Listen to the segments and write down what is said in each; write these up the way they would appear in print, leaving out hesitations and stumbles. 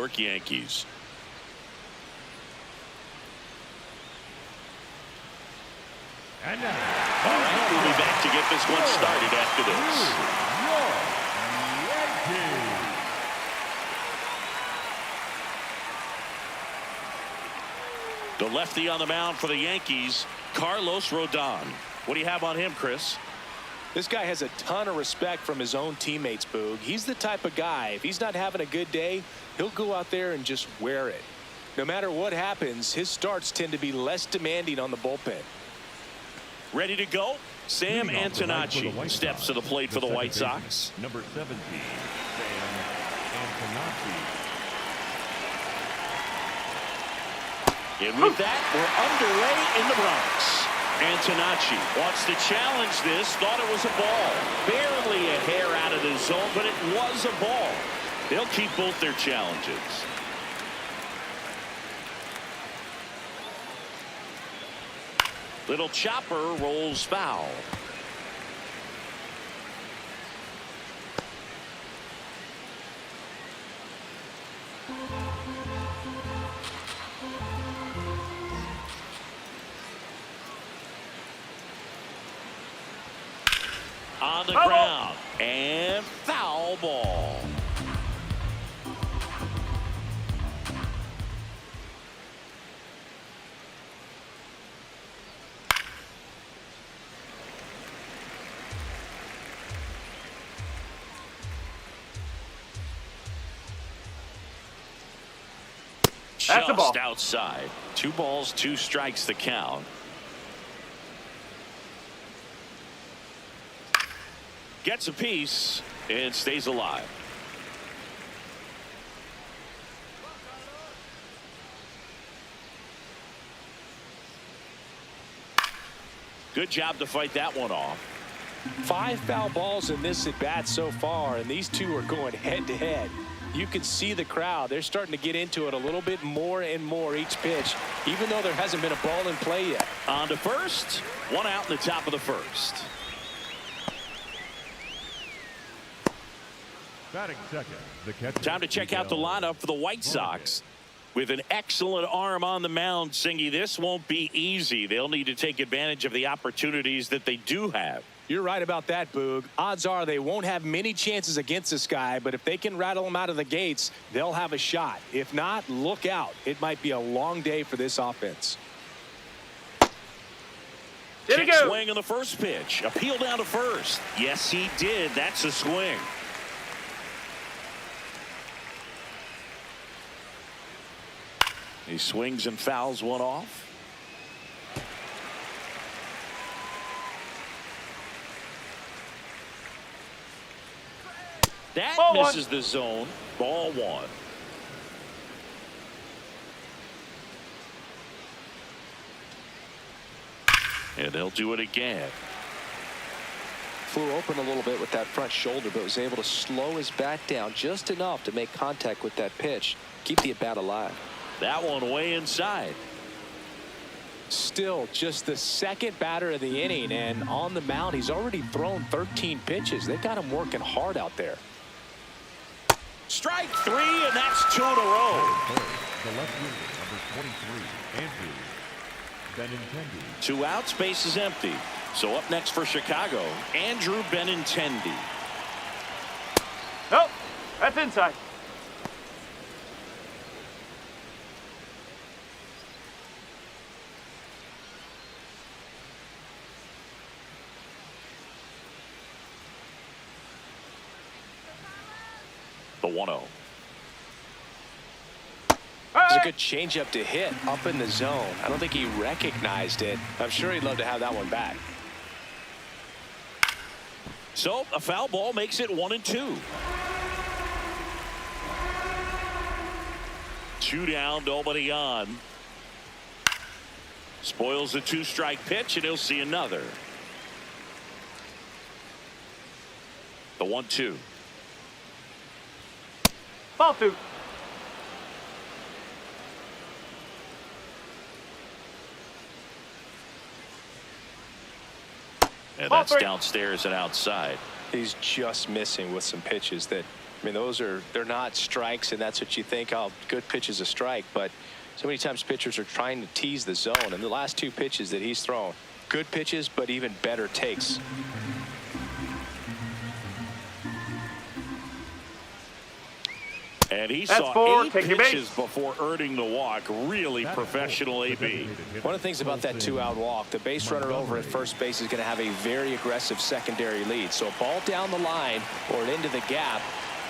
York Yankees. And now, all right, we'll be back to get this one started after this. The lefty on the mound for the Yankees, Carlos Rodon. What do you have on him, Chris? This guy has a ton of respect from his own teammates, Boog. He's the type of guy, if he's not having a good day, he'll go out there and just wear it. No matter what happens, his starts tend to be less demanding on the bullpen. Ready to go? Sam Antonacci steps to the plate for the White Sox. Number 17, Sam Antonacci. And with that, we're underway in the Bronx. Antonacci wants to challenge this. Thought it was a ball. Barely a hair out of the zone, but it was a ball. They'll keep both their challenges. Little chopper rolls foul. On the ground, and foul ball. That's a ball. Just outside. 2 balls, 2 strikes the count. Gets a piece and stays alive. Good job to fight that one off. 5 foul balls in this at bat so far, and these two are going head to head. You can see the crowd. They're starting to get into it a little bit more and more each pitch, even though there hasn't been a ball in play yet. On to first. 1 out in the top of the first. Batting second, the catcher. Time to check out the lineup for the White Sox. With an excellent arm on the mound, Singy, this won't be easy. They'll need to take advantage of the opportunities that they do have. You're right about that, Boog. Odds are they won't have many chances against this guy, but if they can rattle him out of the gates, they'll have a shot. If not, look out. It might be a long day for this offense. There we Check go. swing on the first pitch. Appeal down to first. Yes, he did. That's a swing. He swings and fouls one off. That Ball misses the zone. Ball 1. And they'll do it again. Flew open a little bit with that front shoulder, but was able to slow his bat down just enough to make contact with that pitch. Keep the at-bat alive. That one way inside. Still just the second batter of the inning, and on the mound, he's already thrown 13 pitches. They've got him working hard out there. Strike 3, and that's 2 in a row. The left fielder, number 23, Andrew Benintendi. 2 outs, base is empty. So up next for Chicago, Andrew Benintendi. Nope, that's inside. The 1-0. It's a good changeup to hit up in the zone. I don't think he recognized it. I'm sure he'd love to have that one back. So a foul ball makes it 1-2. 2 down, nobody on. Spoils the 2-strike pitch, and he'll see another. The 1-2. Ball 2. And Ball that's 3. downstairs and outside. He's just missing with some pitches that I mean, they're not strikes, and that's what you think, oh, good pitch is a strike. But so many times pitchers are trying to tease the zone, and the last 2 pitches that he's thrown, good pitches, but even better takes. And he That's saw 4. 8 Take your base. pitches before earning the walk. Really professional AB. One of the things about that 2-out walk, the base runner over at first base is going to have a very aggressive secondary lead. So a ball down the line or into the gap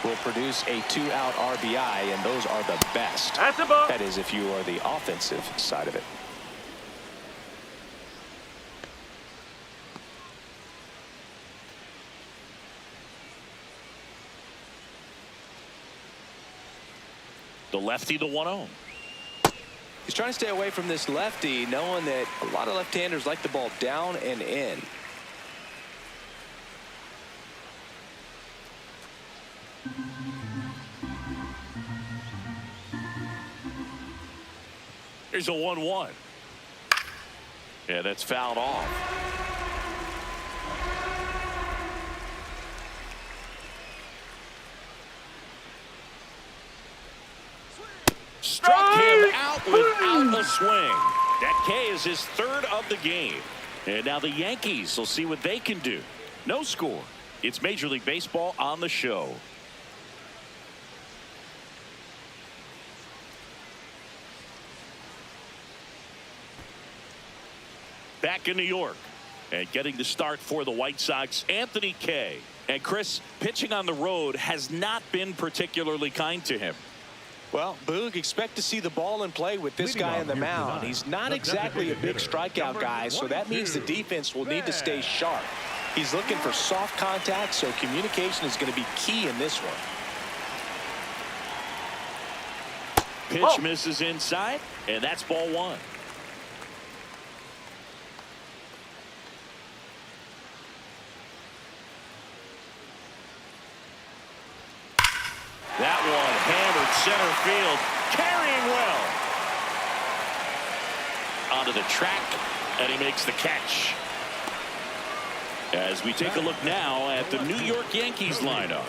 will produce a 2-out RBI, and those are the best. That's a ball. That is, if you are the offensive side of it. The lefty, the 1-0. He's trying to stay away from this lefty, knowing that a lot of left-handers like the ball down and in. Here's a 1-1. Yeah, that's fouled off. Struck him out without a swing. That K is his 3rd of the game. And now the Yankees will see what they can do. No score. It's Major League Baseball on the show. Back in New York and getting the start for the White Sox, Anthony Kay. And Chris, pitching on the road has not been particularly kind to him. Well, Boog, expect to see the ball in play with this guy on the mound. He's not exactly a big strikeout guy, so that means the defense will need to stay sharp. He's looking for soft contact, so communication is going to be key in this one. Pitch misses inside, and that's ball 1. That one hammered center field, carrying well onto the track, and he makes the catch. As we take a look now at the New York Yankees lineup,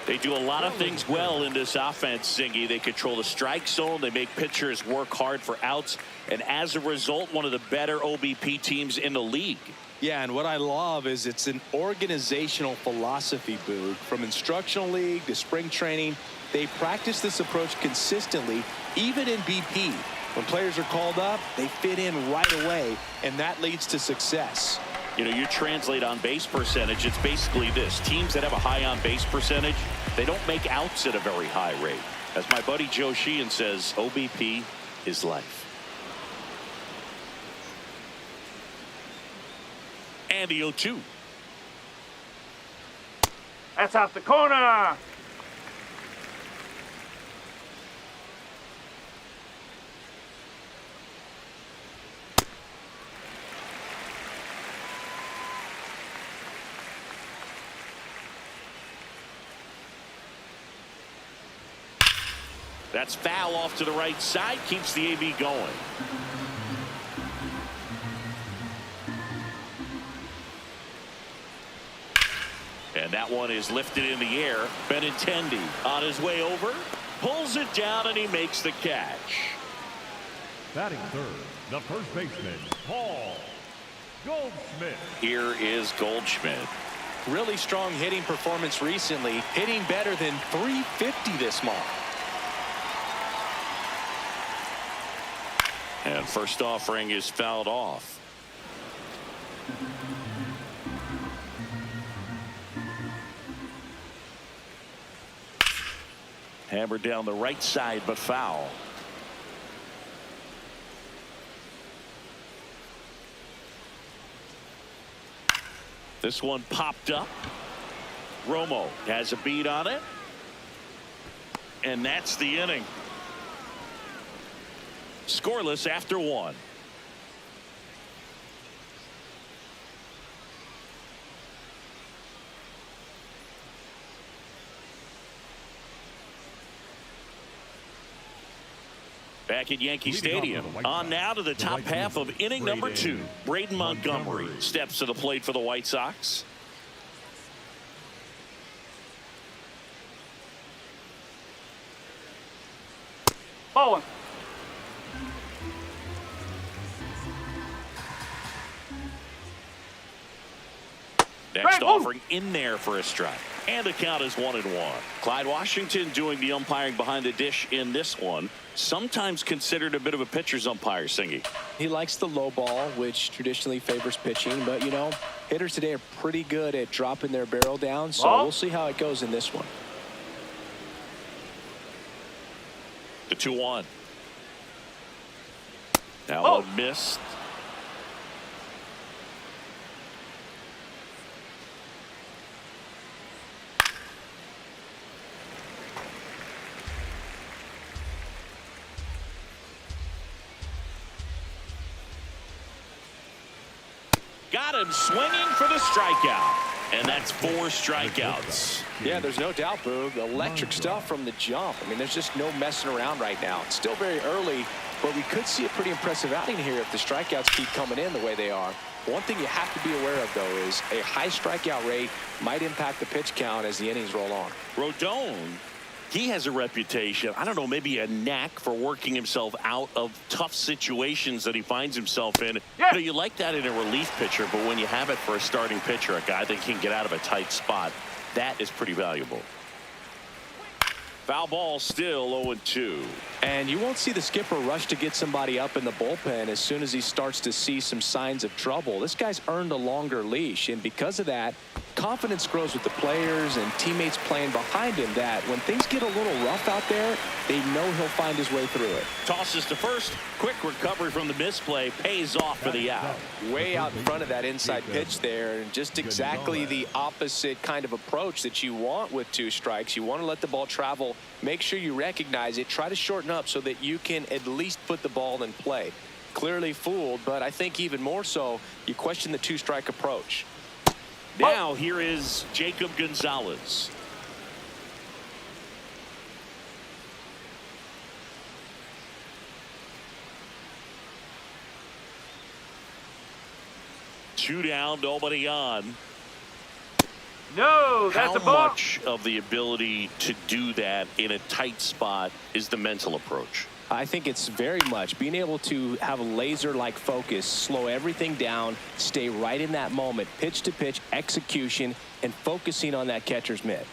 they do a lot of things well in this offense, Zingy. They control the strike zone, they make pitchers work hard for outs, and as a result, one of the better OBP teams in the league. Yeah, and what I love is it's an organizational philosophy, Boog. From instructional league to spring training, they practice this approach consistently, even in BP. When players are called up, they fit in right away, and that leads to success. You know, you translate on base percentage, it's basically this. Teams that have a high on base percentage, they don't make outs at a very high rate. As my buddy Joe Sheehan says, OBP is life. And the 0-2. That's out the corner. That's foul off to the right side, keeps the AB going. And that one is lifted in the air. Benintendi on his way over, pulls it down, and he makes the catch. Batting 3rd, the first baseman, Paul Goldschmidt. Here is Goldschmidt. Really strong hitting performance recently, hitting better than .350 this month. And first offering is fouled off. Hammered down the right side, but foul. This one popped up. Romo has a beat on it. And that's the inning. Scoreless after 1. Back at Yankee Stadium. On now to the top half of inning number 2. Braden Montgomery steps to the plate for the White Sox. Ball one. Next Strike, offering in there for a strike. And the count is 1-1. Clyde Washington doing the umpiring behind the dish in this one. Sometimes considered a bit of a pitcher's umpire, Singy. He likes the low ball, which traditionally favors pitching. But, you know, hitters today are pretty good at dropping their barrel down. So Ball. we'll see how it goes in this one. The 2-1. Now Oh. one missed. Got him swinging for the strikeout. And that's 4 strikeouts. Yeah, there's no doubt, Boog. Electric stuff from the jump. I mean, there's just no messing around right now. It's still very early, but we could see a pretty impressive outing here if the strikeouts keep coming in the way they are. One thing you have to be aware of, though, is a high strikeout rate might impact the pitch count as the innings roll on. Rodon, he has a reputation, I don't know, maybe a knack for working himself out of tough situations that he finds himself in. Yeah. You know, you like that in a relief pitcher, but when you have it for a starting pitcher, a guy that can get out of a tight spot, that is pretty valuable. Foul ball, still 0-2. And you won't see the skipper rush to get somebody up in the bullpen as soon as he starts to see some signs of trouble. This guy's earned a longer leash, and because of that, confidence grows with the players and teammates playing behind him that when things get a little rough out there, they know he'll find his way through it. Tosses to first. Quick recovery from the misplay. Pays off for the out. Way out in front of that inside pitch there, and just exactly the opposite kind of approach that you want with 2 strikes. You want to let the ball travel. Make sure you recognize it. Try to shorten up so that you can at least put the ball in play. Clearly fooled, but I think even more so, you question the 2-strike approach. Now here is Jacob Gonzalez. Two down, nobody on. No, that's How a ball. much of the ability to do that in a tight spot is the mental approach? I think it's very much being able to have a laser-like focus, slow everything down, stay right in that moment, pitch to pitch execution, and focusing on that catcher's mitt.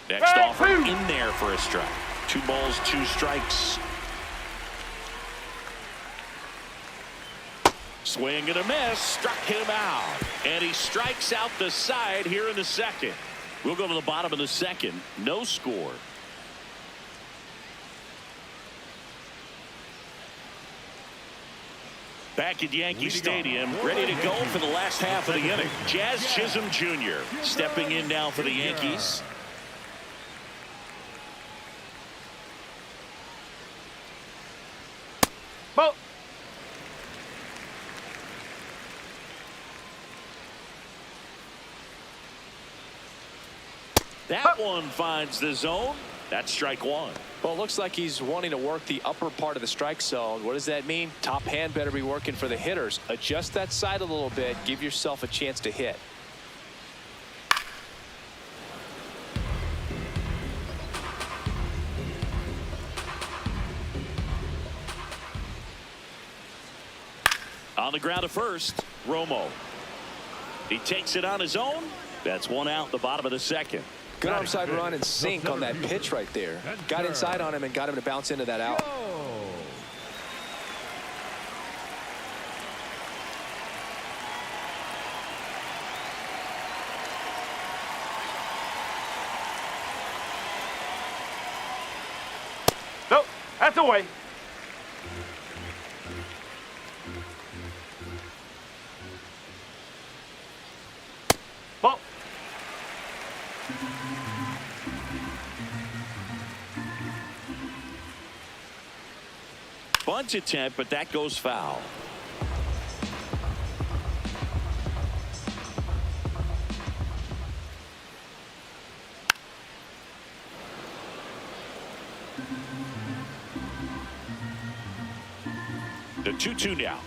Next offer in there for a strike. 2 balls, 2 strikes. Swing and a miss, struck him out. And he strikes out the side here in the second. We'll go to the bottom of the second. No score. Back at Yankee Stadium, ready to go for the last half of the inning. Jazz Chisholm Jr. stepping in now for the Yankees. Ball. That one finds the zone. That's strike 1. Well, it looks like he's wanting to work the upper part of the strike zone. What does that mean? Top hand better be working for the hitters. Adjust that side a little bit. Give yourself a chance to hit. On the ground at first, Romo. He takes it on his own. That's 1 out, the bottom of the second. Good outside run and sink on that pitch right there. Got inside on him and got him to bounce into that out. Nope, that's away. Ball. Bunt attempt, but that goes foul. The 2-2 now.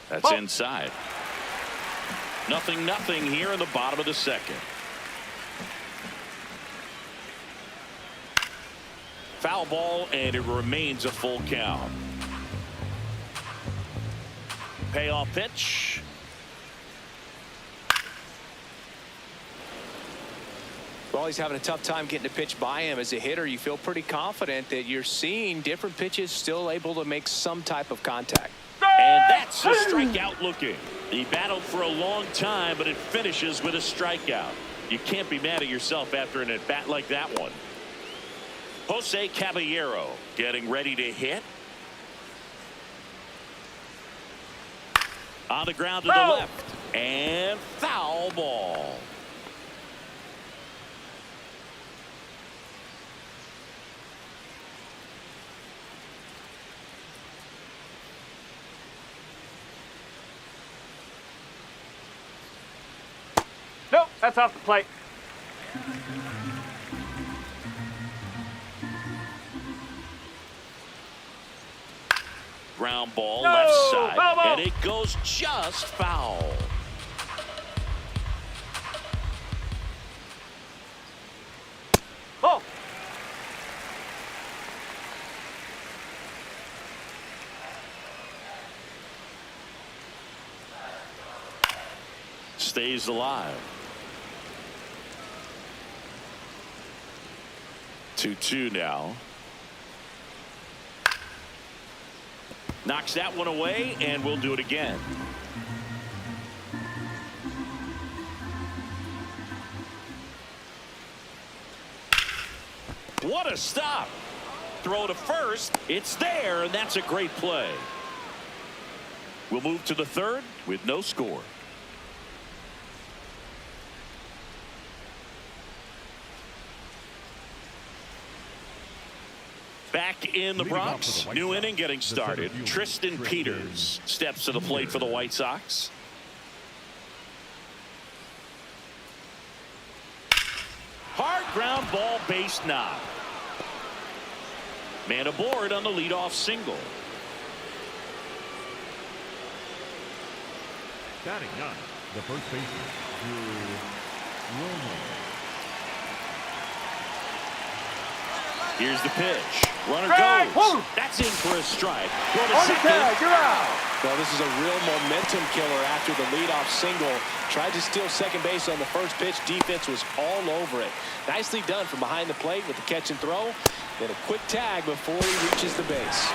That's Ball. inside. 0-0 here in the bottom of the second. Foul ball, and it remains a full count. Payoff pitch. Well, he's having a tough time getting a pitch by him. As a hitter, you feel pretty confident that you're seeing different pitches still able to make some type of contact. And that's a strikeout looking. He battled for a long time, but it finishes with a strikeout. You can't be mad at yourself after an at-bat like that one. Jose Caballero getting ready to hit. On the ground to the left. And foul ball. Nope, that's off the plate. Ground ball, No, left side. foul ball. And it goes just foul. Oh. Stays alive. 2-2 now. Knocks that one away, and we'll do it again. What a stop. Throw to first. It's there, and that's a great play. We'll move to the third with no score. Back in the Bronx, new inning getting started. Tristan Peters steps to the plate for the White Sox. Hard ground ball, base knock. Man aboard on the leadoff single. Batting ninth, the first baseman, Junio. Here's the pitch. Runner Strike. goes. Woo. That's in for a strike. Go to On the second. tag, you're out. Well, this is a real momentum killer after the leadoff single. Tried to steal second base on the first pitch. Defense was all over it. Nicely done from behind the plate with the catch and throw. Then a quick tag before he reaches the base.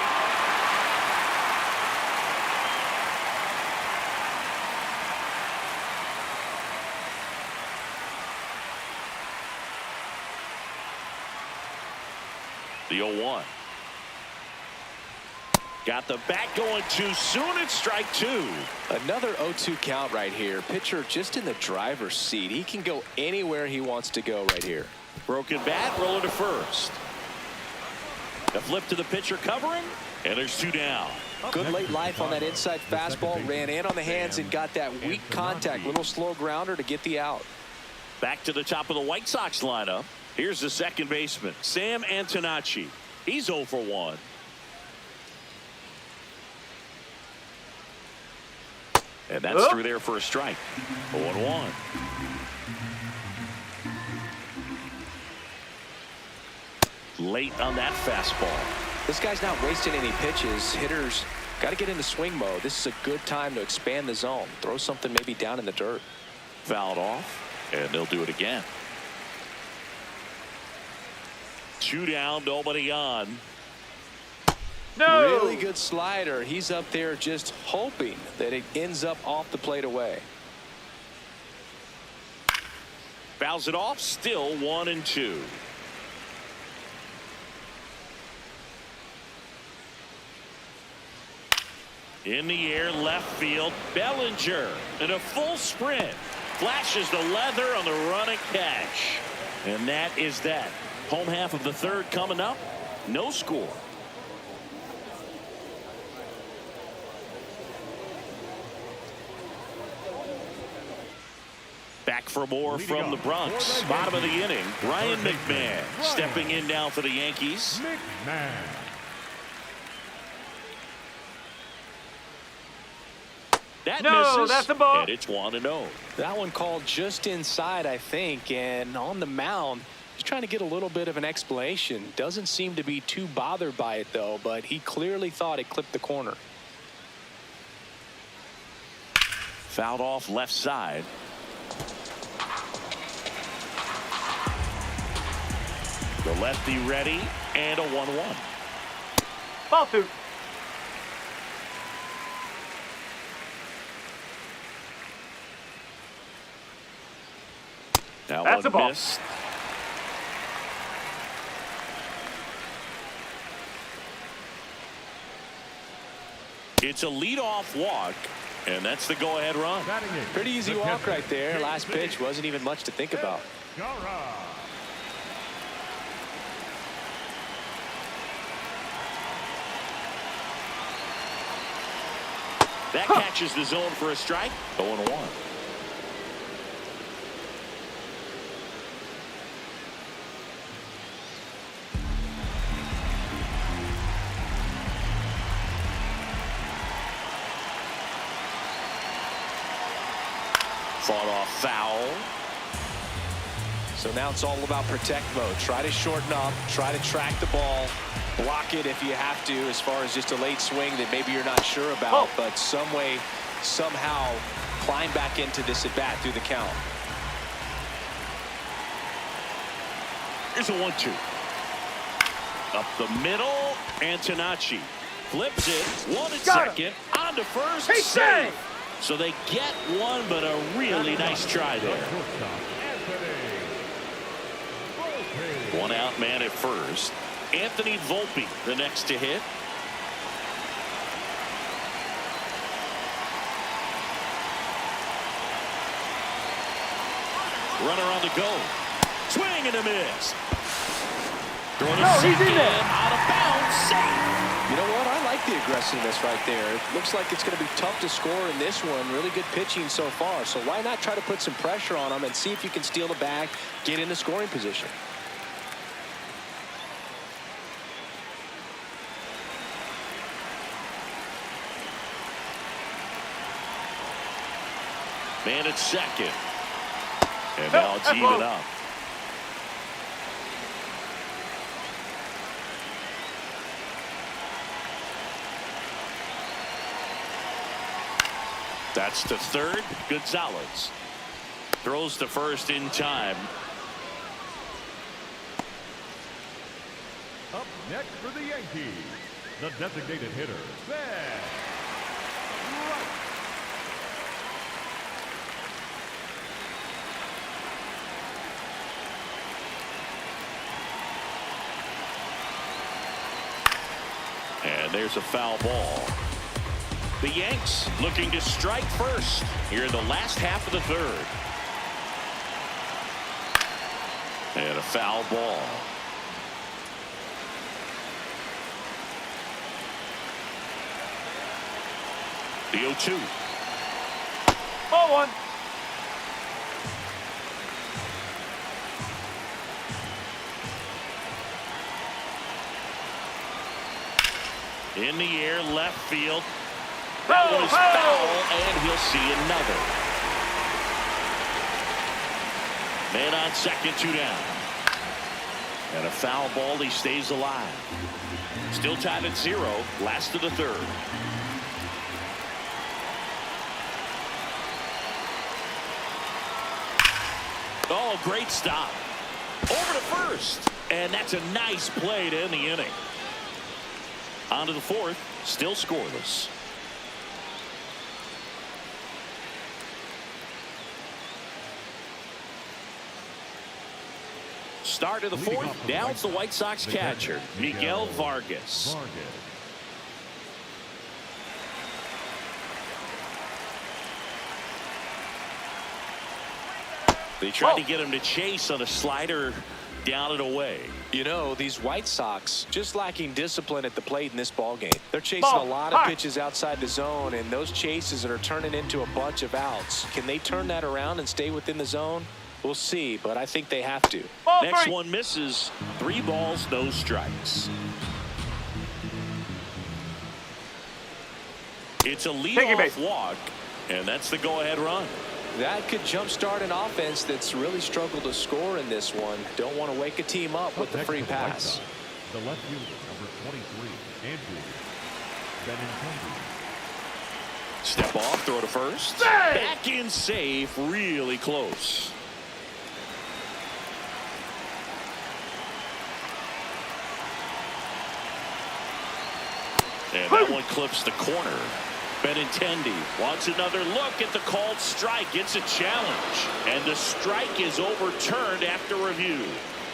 The 0-1. Got the bat going too soon. It's strike two. Another 0-2 count right here. Pitcher just in the driver's seat. He can go anywhere he wants to go right here. Broken bat, roller to first. The flip to the pitcher covering, and there's two down. Good late life on that inside fastball. Ran in on the hands and got that weak contact. Little slow grounder to get the out. Back to the top of the White Sox lineup. Here's the second baseman, Sam Antonacci. He's 0 for 1. And that's through there for a strike. 0-1. Late on that fastball. This guy's not wasting any pitches. Hitters got to get into swing mode. This is a good time to expand the zone. Throw something maybe down in the dirt. Fouled off, and they'll do it again. 2 down, nobody on. No. Really good slider. He's up there just hoping that it ends up off the plate away. Fouls it off, still 1-2. In the air, left field, Bellinger in a full sprint. Flashes the leather on the running catch. And that is that. Home half of the third coming up. No score. Back for more from the Bronx. Bottom of the inning, Ryan McMahon stepping in now for the Yankees. McMahon. That No, misses, that's a ball. and it's 1-0. That one called just inside, I think, and on the mound, He's trying to get a little bit of an explanation. Doesn't seem to be too bothered by it, though, but he clearly thought it clipped the corner. Fouled off left side. The lefty ready, and a 1-1. Ball two. That That's a one ball. missed. It's a leadoff walk, and that's the go-ahead run. Batting in. Pretty easy The walk catcher, right there. Last JC. pitch wasn't even much to think about. Gara. That catches the zone for a strike. 0-1. Fought off foul. So now it's all about protect mode. Try to shorten up, try to track the ball, block it if you have to, as far as just a late swing that maybe you're not sure about, but some way, somehow climb back into this at bat through the count. Here's a 1-2. Up the middle, Antonacci flips it. One at Got second, on to first, Hey, save. So they get one, but a really nice try The there. shortstop, Anthony Volpe. One out man at first. Anthony Volpe, the next to hit. Runner on the go. Swing and a miss. Throwing to No, he's in second, there. out of bounds, safe. You know what? I like the aggressiveness right there. It looks like it's going to be tough to score in this one. Really good pitching so far. So why not try to put some pressure on them and see if you can steal the bag, get into scoring position. Man at second. And now it's even up. That's to third. Gonzalez throws to first in time. Up next for the Yankees, the designated hitter, Ben. And there's a foul ball. The Yanks looking to strike first here in the last half of the third. And a foul ball. The 0-2. Ball one. In the air, left field. That one is foul, and he'll see another. Man on second, 2 down. And a foul ball, he stays alive. Still tied at 0, last of the third. Oh, great stop. Over to first. And that's a nice play to end the inning. On to the fourth, still scoreless. Start of the fourth, now it's the White Sox catcher, Miguel Vargas. They tried to get him to chase on a slider down and away. You know, these White Sox just lacking discipline at the plate in this ball game. They're chasing Ball. a lot of High. pitches outside the zone, and those chases are turning into a bunch of outs. Can they turn that around and stay within the zone? We'll see, but I think they have to. Ball Next three. one misses. 3 balls, no strikes. It's a Taking leadoff base. walk, and that's the go-ahead run. That could jumpstart an offense that's really struggled to score in this one. Don't want to wake a team up with the free pass. The left fielder, number 23, Andrew Benintendi. Step off, throw to first. Back in safe, really close. And that one clips the corner. Benintendi wants another look at the called strike. It's a challenge. And the strike is overturned after review.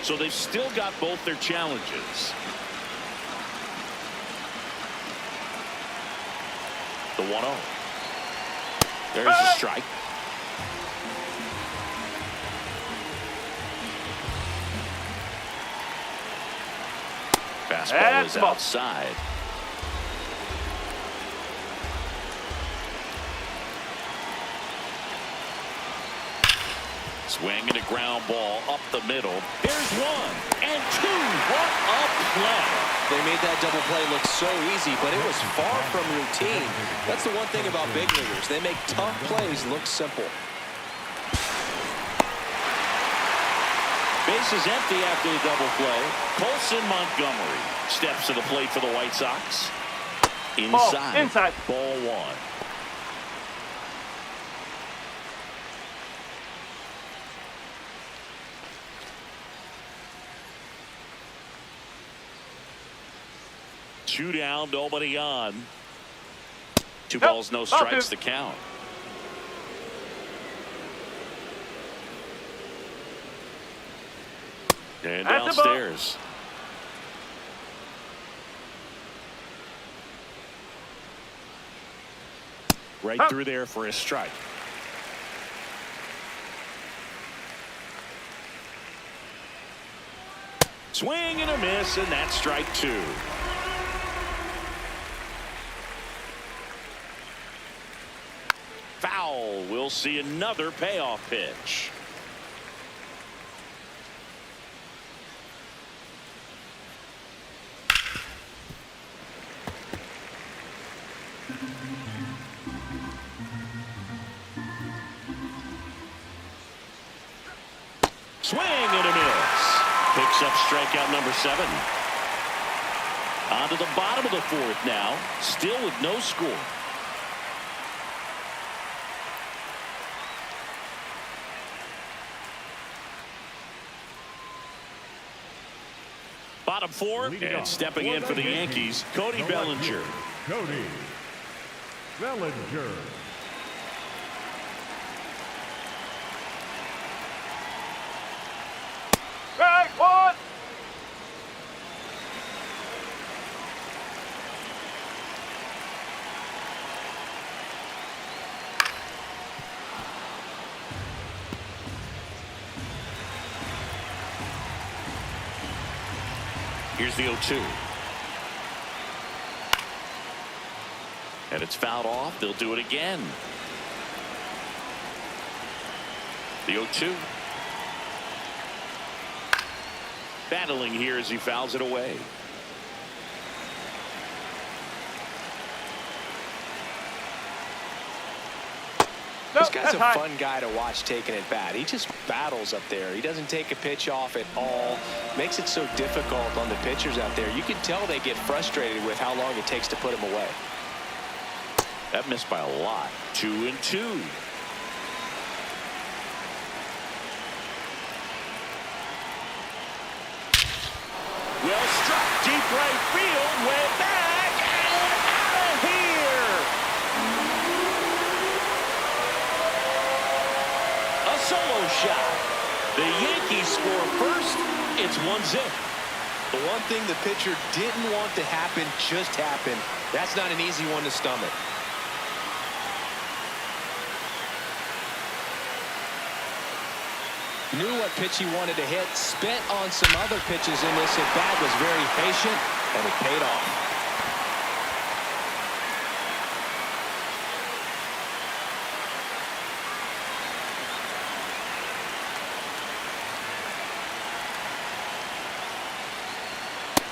So they've still got both their challenges. The 1-0. There's the strike. Fastball is outside. Swing and a ground ball up the middle. Here's 1 and 2. What a play. They made that double play look so easy, but it was far from routine. That's the one thing about big leaguers. They make tough plays look simple. Base is empty after the double play. Colson Montgomery steps to the plate for the White Sox. Inside. Inside. Ball 1. Two down, nobody on. 2 balls, no strikes to count. And downstairs. Right through there for a strike. Swing and a miss, and that's strike 2. Foul. We'll see another payoff pitch. Swing and a miss. Picks up strikeout number 7. On to the bottom of the 4th now. Still with no score. Bottom 4, and stepping in for the Yankees, Cody Bellinger. Cody Bellinger. Strike 1. Here's the 0-2. And it's fouled off. They'll do it again. The 0-2. Battling here as he fouls it away. This guy's a fun guy to watch taking at bat. He just battles up there. He doesn't take a pitch off at all. Makes it so difficult on the pitchers out there. You can tell they get frustrated with how long it takes to put him away. That missed by a lot. 2-2. Well struck, deep right field, way back, and out of here. A solo shot. The Yankees score first. It's 1-0. The one thing the pitcher didn't want to happen just happened. That's not an easy one to stomach. Knew what pitch he wanted to hit, spent on some other pitches in this at bat, was very patient, and it paid off.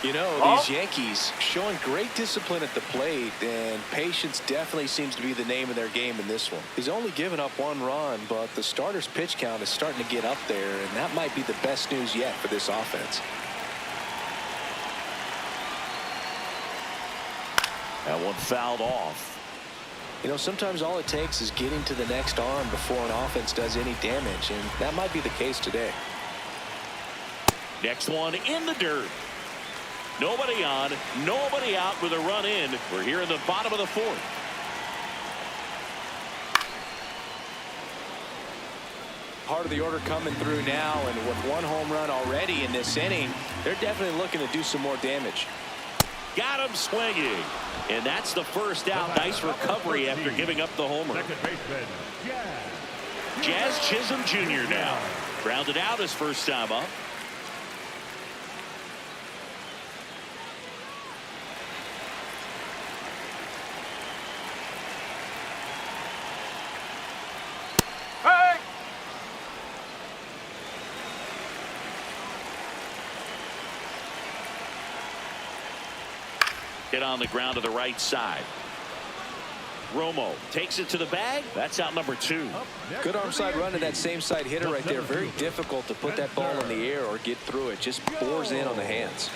You know, these Yankees showing great discipline at the plate, and patience definitely seems to be the name of their game in this one. He's only given up 1 run, but the starter's pitch count is starting to get up there, and that might be the best news yet for this offense. That one fouled off. You know, sometimes all it takes is getting to the next arm before an offense does any damage, and that might be the case today. Next one in the dirt. Nobody on, nobody out with a run in. We're here in the bottom of the 4th. Part of the order coming through now, and with 1 home run already in this inning, they're definitely looking to do some more damage. Got him swinging. And that's the first out. Nice recovery after giving up the homer. Second baseman, Jazz Chisholm Jr. now. Grounded out his first time up. Hey! Hit on the ground to the right side. Romo takes it to the bag. That's out number 2. Good arm side run to that same side hitter right there. Very difficult to put that ball in the air or get through it. Just bores in on the hands.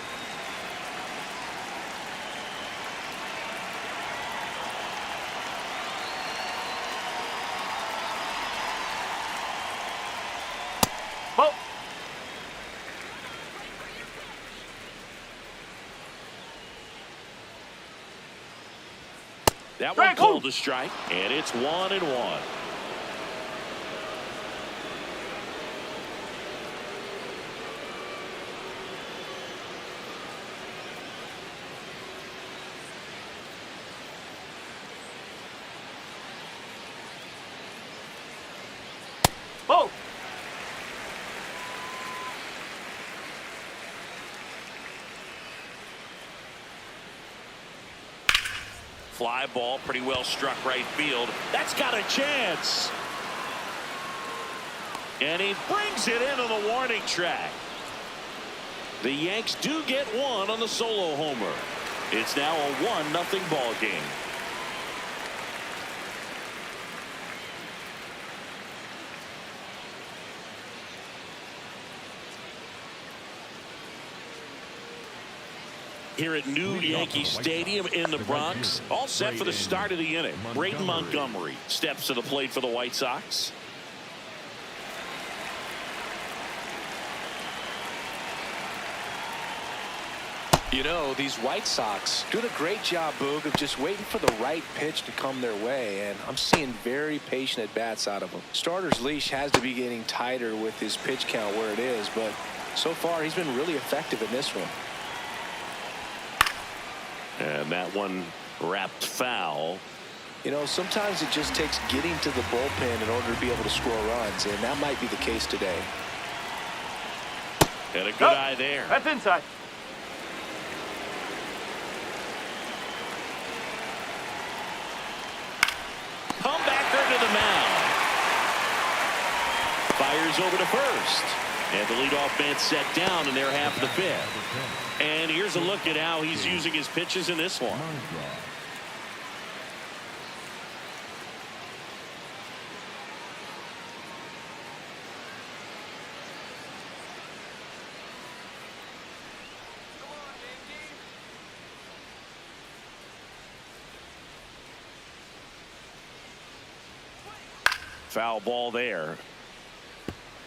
Ball. That one called a strike, and it's 1-1. Ball. Fly ball, pretty well struck right field. That's got a chance. And he brings it into the warning track. The Yanks do get 1 on the solo homer. It's now a 1-0 ball game. Here at New Yankee Stadium in the Bronx, all set for the start of the inning. Braden Montgomery steps to the plate for the White Sox. You know, these White Sox doing a great job, Boog, of just waiting for the right pitch to come their way, and I'm seeing very patient at-bats out of them. Starter's leash has to be getting tighter with his pitch count where it is, but so far he's been really effective in this one. And that one wrapped foul. You know, sometimes it just takes getting to the bullpen in order to be able to score runs, and that might be the case today. And a good eye there. That's inside. Comebacker to the mound. Fires over to first. And the leadoff man set down in their half of the 5th. And here's a look at how he's using his pitches in this one. Foul ball there.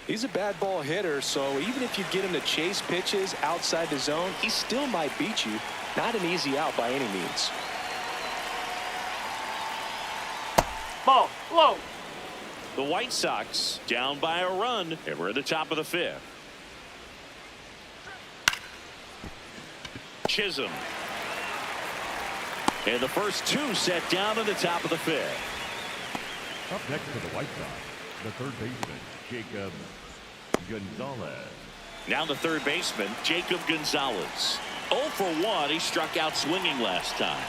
He's a bad ball hitter, so even if you get him to chase pitches outside the zone, he still might beat you. Not an easy out by any means. Ball. Low. The White Sox down by a run, and we're at the top of the 5th. Chisholm. And the first 2 set down in the top of the 5th. Up next for the White Sox, the third baseman, Jacob Gonzalez. Now the third baseman, Jacob Gonzalez. 0 for 1. He struck out swinging last time.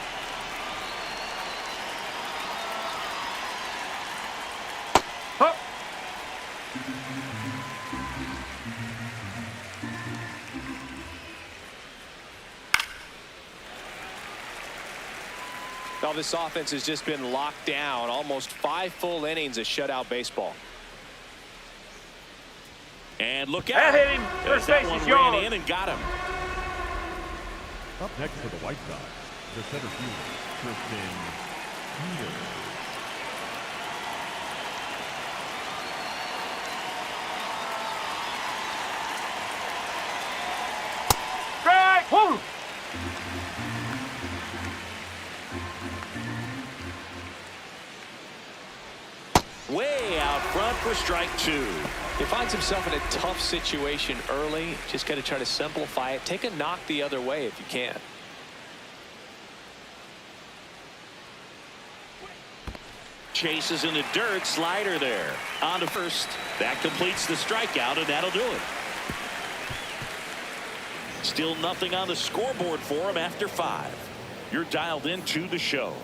Huh. Now this offense has just been locked down. Almost 5 full innings of shutout baseball. And look out. That hit him. First That base one is ran yours. in and got him. Up next for the White Sox, the center fielder, Tristan Junio. Strike. Woo. Way out front for strike 2. He finds himself in a tough situation early. Just got to try to simplify it. Take a knock the other way if you can. Chases in the dirt, slider there. On to first. That completes the strikeout, and that'll do it. Still nothing on the scoreboard for him after 5. You're dialed into the show.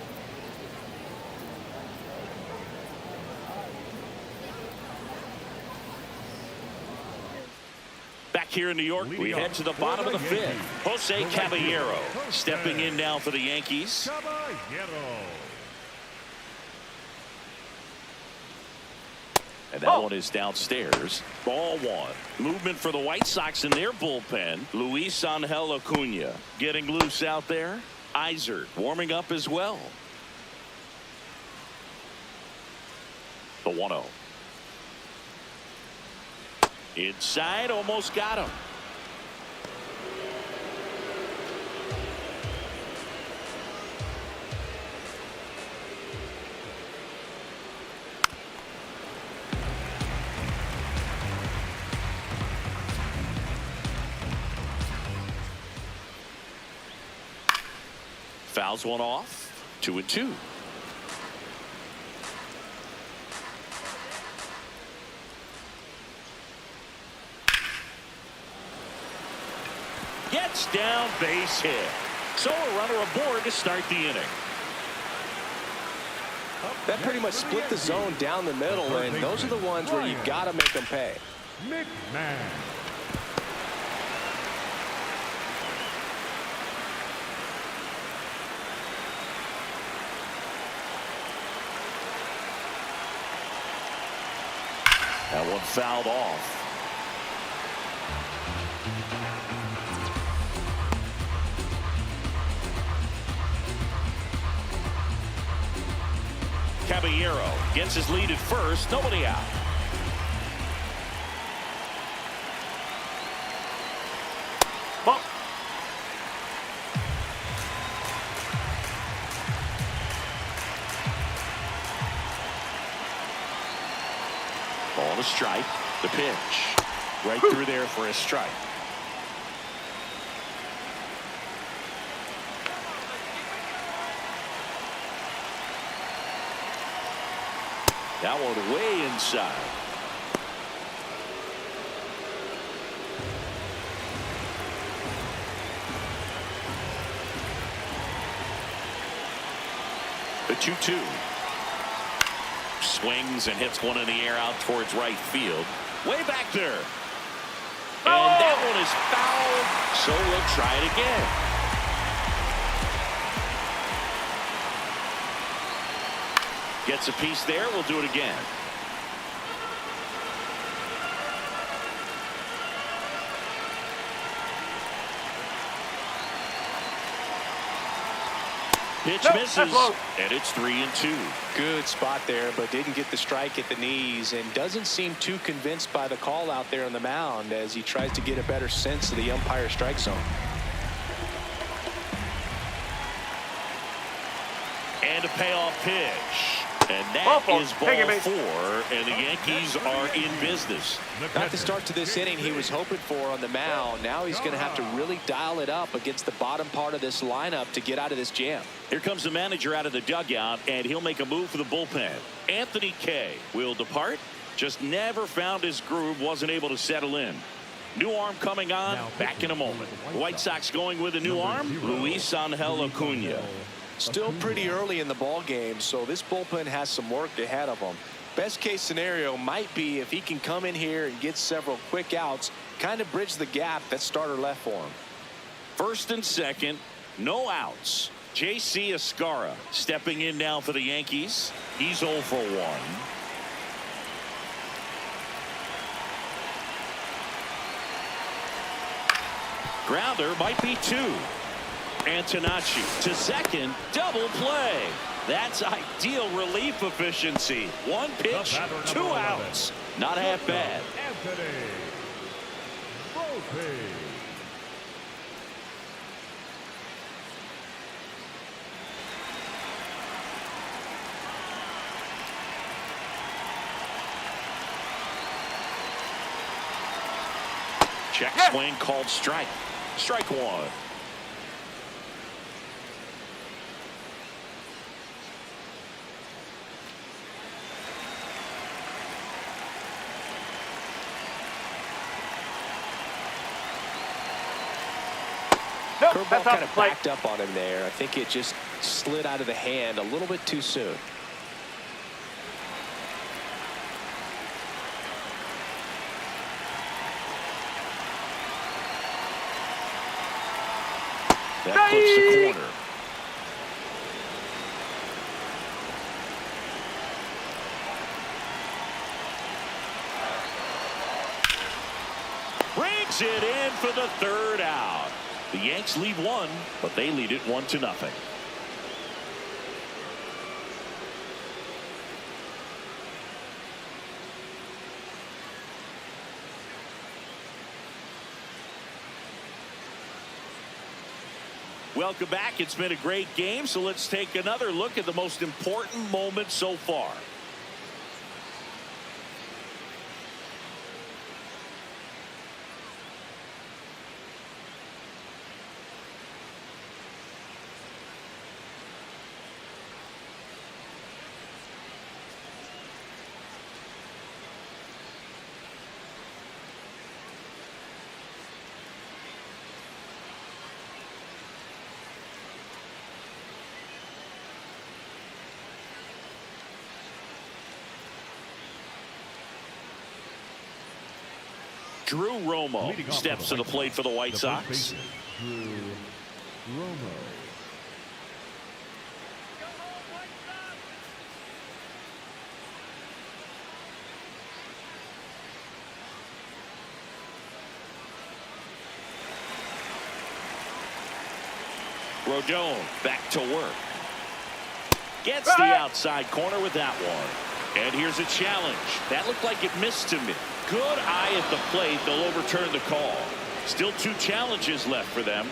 Back here in New York, we head to the bottom of the 5th. Jose Caballero stepping in now for the Yankees. Caballero. And that one is downstairs. Ball 1. Movement for the White Sox in their bullpen. Luis Angel Acuna getting loose out there. Iser warming up as well. The 1-0. Inside, almost got him. Fouls one off. 2-2. Gets down, base hit. So a runner aboard to start the inning. That pretty much split the zone down the middle, and those are the ones where you've got to make them pay. McMahon. That one fouled off. Caballero gets his lead at first. Nobody out. Ball. Ball to strike. The pitch. Right through there for a strike. That one way inside. The 2-2. Swings and hits one in the air out towards right field. Way back there. And that one is fouled, so we'll try it again. Gets a piece there. We'll do it again. Pitch misses, and it's 3-2. Good spot there, but didn't get the strike at the knees, and doesn't seem too convinced by the call out there on the mound as he tries to get a better sense of the umpire strike zone. And a payoff pitch. And that is ball 4, and the Yankees are in business. Not the start to this inning he was hoping for on the mound. Now he's going to have to really dial it up against the bottom part of this lineup to get out of this jam. Here comes the manager out of the dugout, and he'll make a move for the bullpen. Anthony Kay will depart. Just never found his groove, wasn't able to settle in. New arm coming on, back in a moment. White Sox going with a new arm, Luis Angel Acuna. Still pretty early in the ball game, so this bullpen has some work ahead of them. Best case scenario might be if he can come in here and get several quick outs, kind of bridge the gap that starter left for him. First and second, no outs. J.C. Escarra stepping in now for the Yankees. He's 0 for 1. Grounder might be 2. Antonacci to second. Double play. That's ideal relief efficiency. 1 pitch, 2 outs. Not half bad. Check swing called strike. Strike 1. Nope, Curveball that's kind off of the plate. backed up on him there. I think it just slid out of the hand a little bit too soon. That clips the corner. Brings it in for the 3rd out. The Yanks lead 1, but they lead it 1-0. Welcome back. It's been a great game, so let's take another look at the most important moment so far. Drew Romo steps to the plate for the White Sox. Drew Romo. Rodon back to work. Gets the outside corner with that one. And here's a challenge. That looked like it missed to me. Good eye at the plate. They'll overturn the call. Still 2 challenges left for them.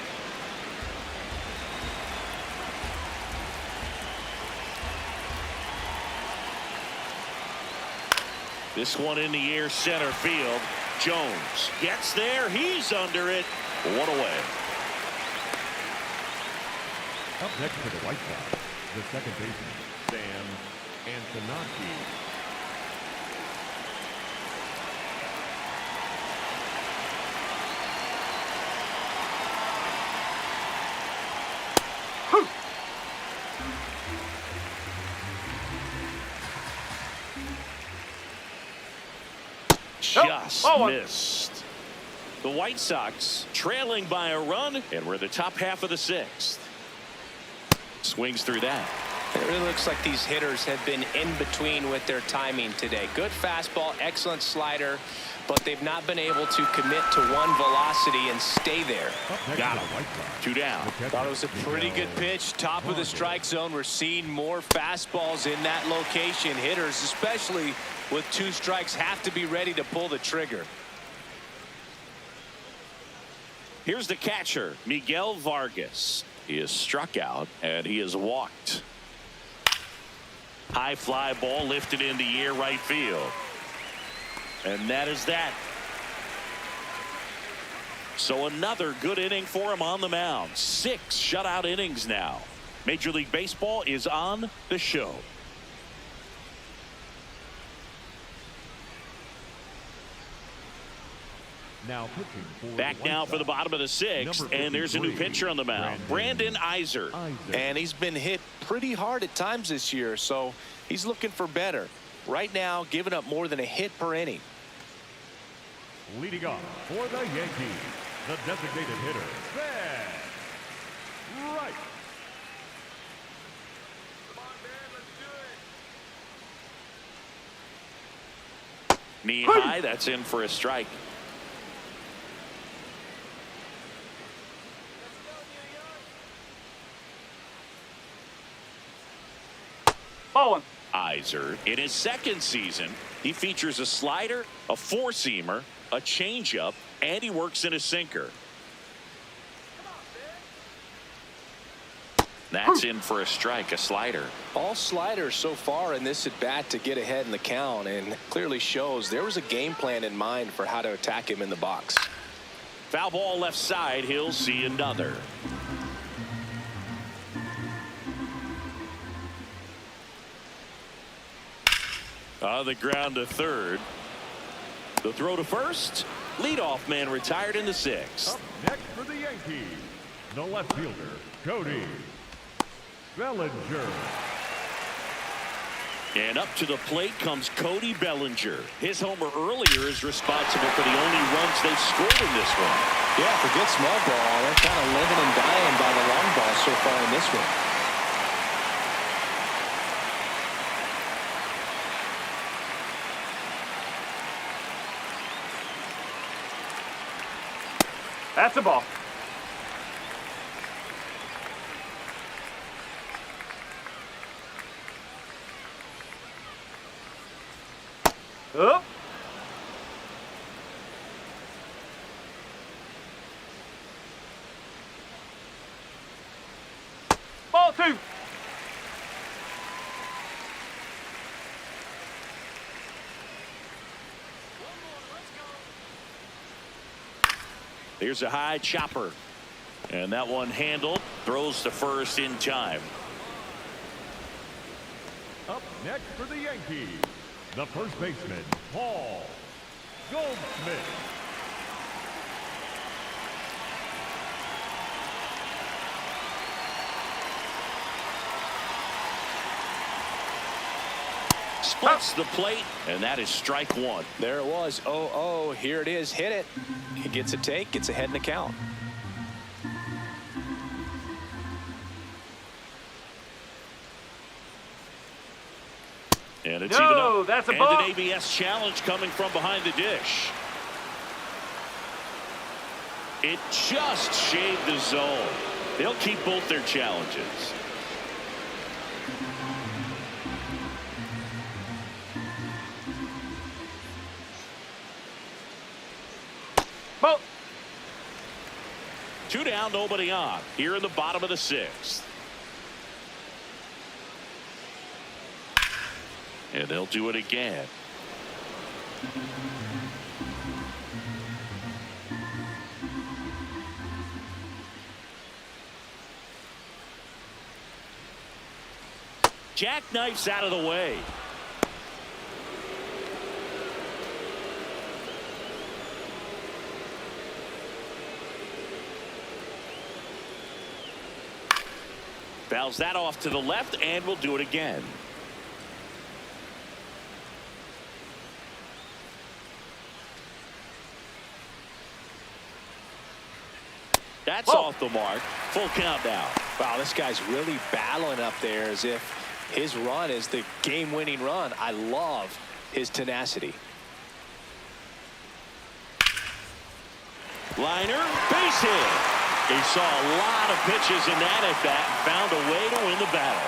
This one in the air, center field. Jones gets there. He's under it. 1 away. Up next for the White Sox, the second baseman, Sam Antonacci. Just missed. The White Sox trailing by a run, and we're the top half of the 6th. Swings through that. It really looks like these hitters have been in between with their timing today. Good fastball, excellent slider, but they've not been able to commit to one velocity and stay there. Got him. 2 down. Thought it was a pretty good pitch. Top of the strike zone. We're seeing more fastballs in that location. Hitters, especially with 2 strikes, have to be ready to pull the trigger. Here's the catcher, Miguel Vargas. He is struck out, and he is walked. High fly ball lifted in the air, right field. And that is that. So another good inning for him on the mound. 6 shutout innings now. Major League Baseball is on the show. Now pitching for Back now for the bottom of the 6th, and there's a new pitcher on the mound, Brandon Iser. And he's been hit pretty hard at times this year, so he's looking for better. Right now, giving up more than a hit per inning. Leading off for the Yankees, the designated hitter, Ben Wright. Knee high, that's in for a strike. Ball 1. Iser, in his second season, he features a slider, a four-seamer, a changeup, and he works in a sinker. That's in for a strike, a slider. All sliders so far in this at bat to get ahead in the count, and clearly shows there was a game plan in mind for how to attack him in the box. Foul ball left side, he'll see another. On the ground to third. The throw to first. Leadoff man retired in the sixth. Up next for the Yankees, the left fielder, Cody Bellinger. And up to the plate comes Cody Bellinger. His homer earlier is responsible for the only runs they scored in this one. Yeah, forget small ball. They're kind of living and dying by the long ball so far in this one. That's a ball. Up. Ball 2. Here's a high chopper. And that one handled. Throws to first in time. Up next for the Yankees, the first baseman, Paul Goldschmidt. Splits the plate, and that is strike one. There it was. 0-0. Here it is. Hit it. He gets a take. Gets ahead in the count. And it's No, even up. that's a and ball. an ABS challenge coming from behind the dish. It just shaved the zone. They'll keep both their challenges. Ball. 2 down, nobody on. Here in the bottom of the sixth. And they'll do it again. Jackknifes out of the way. Fouls that off to the left, and we'll do it again. That's off the mark. Full count now. Wow, this guy's really battling up there as if his run is the game-winning run. I love his tenacity. Liner, base hit. He saw a lot of pitches in that at bat and found a way to win the battle.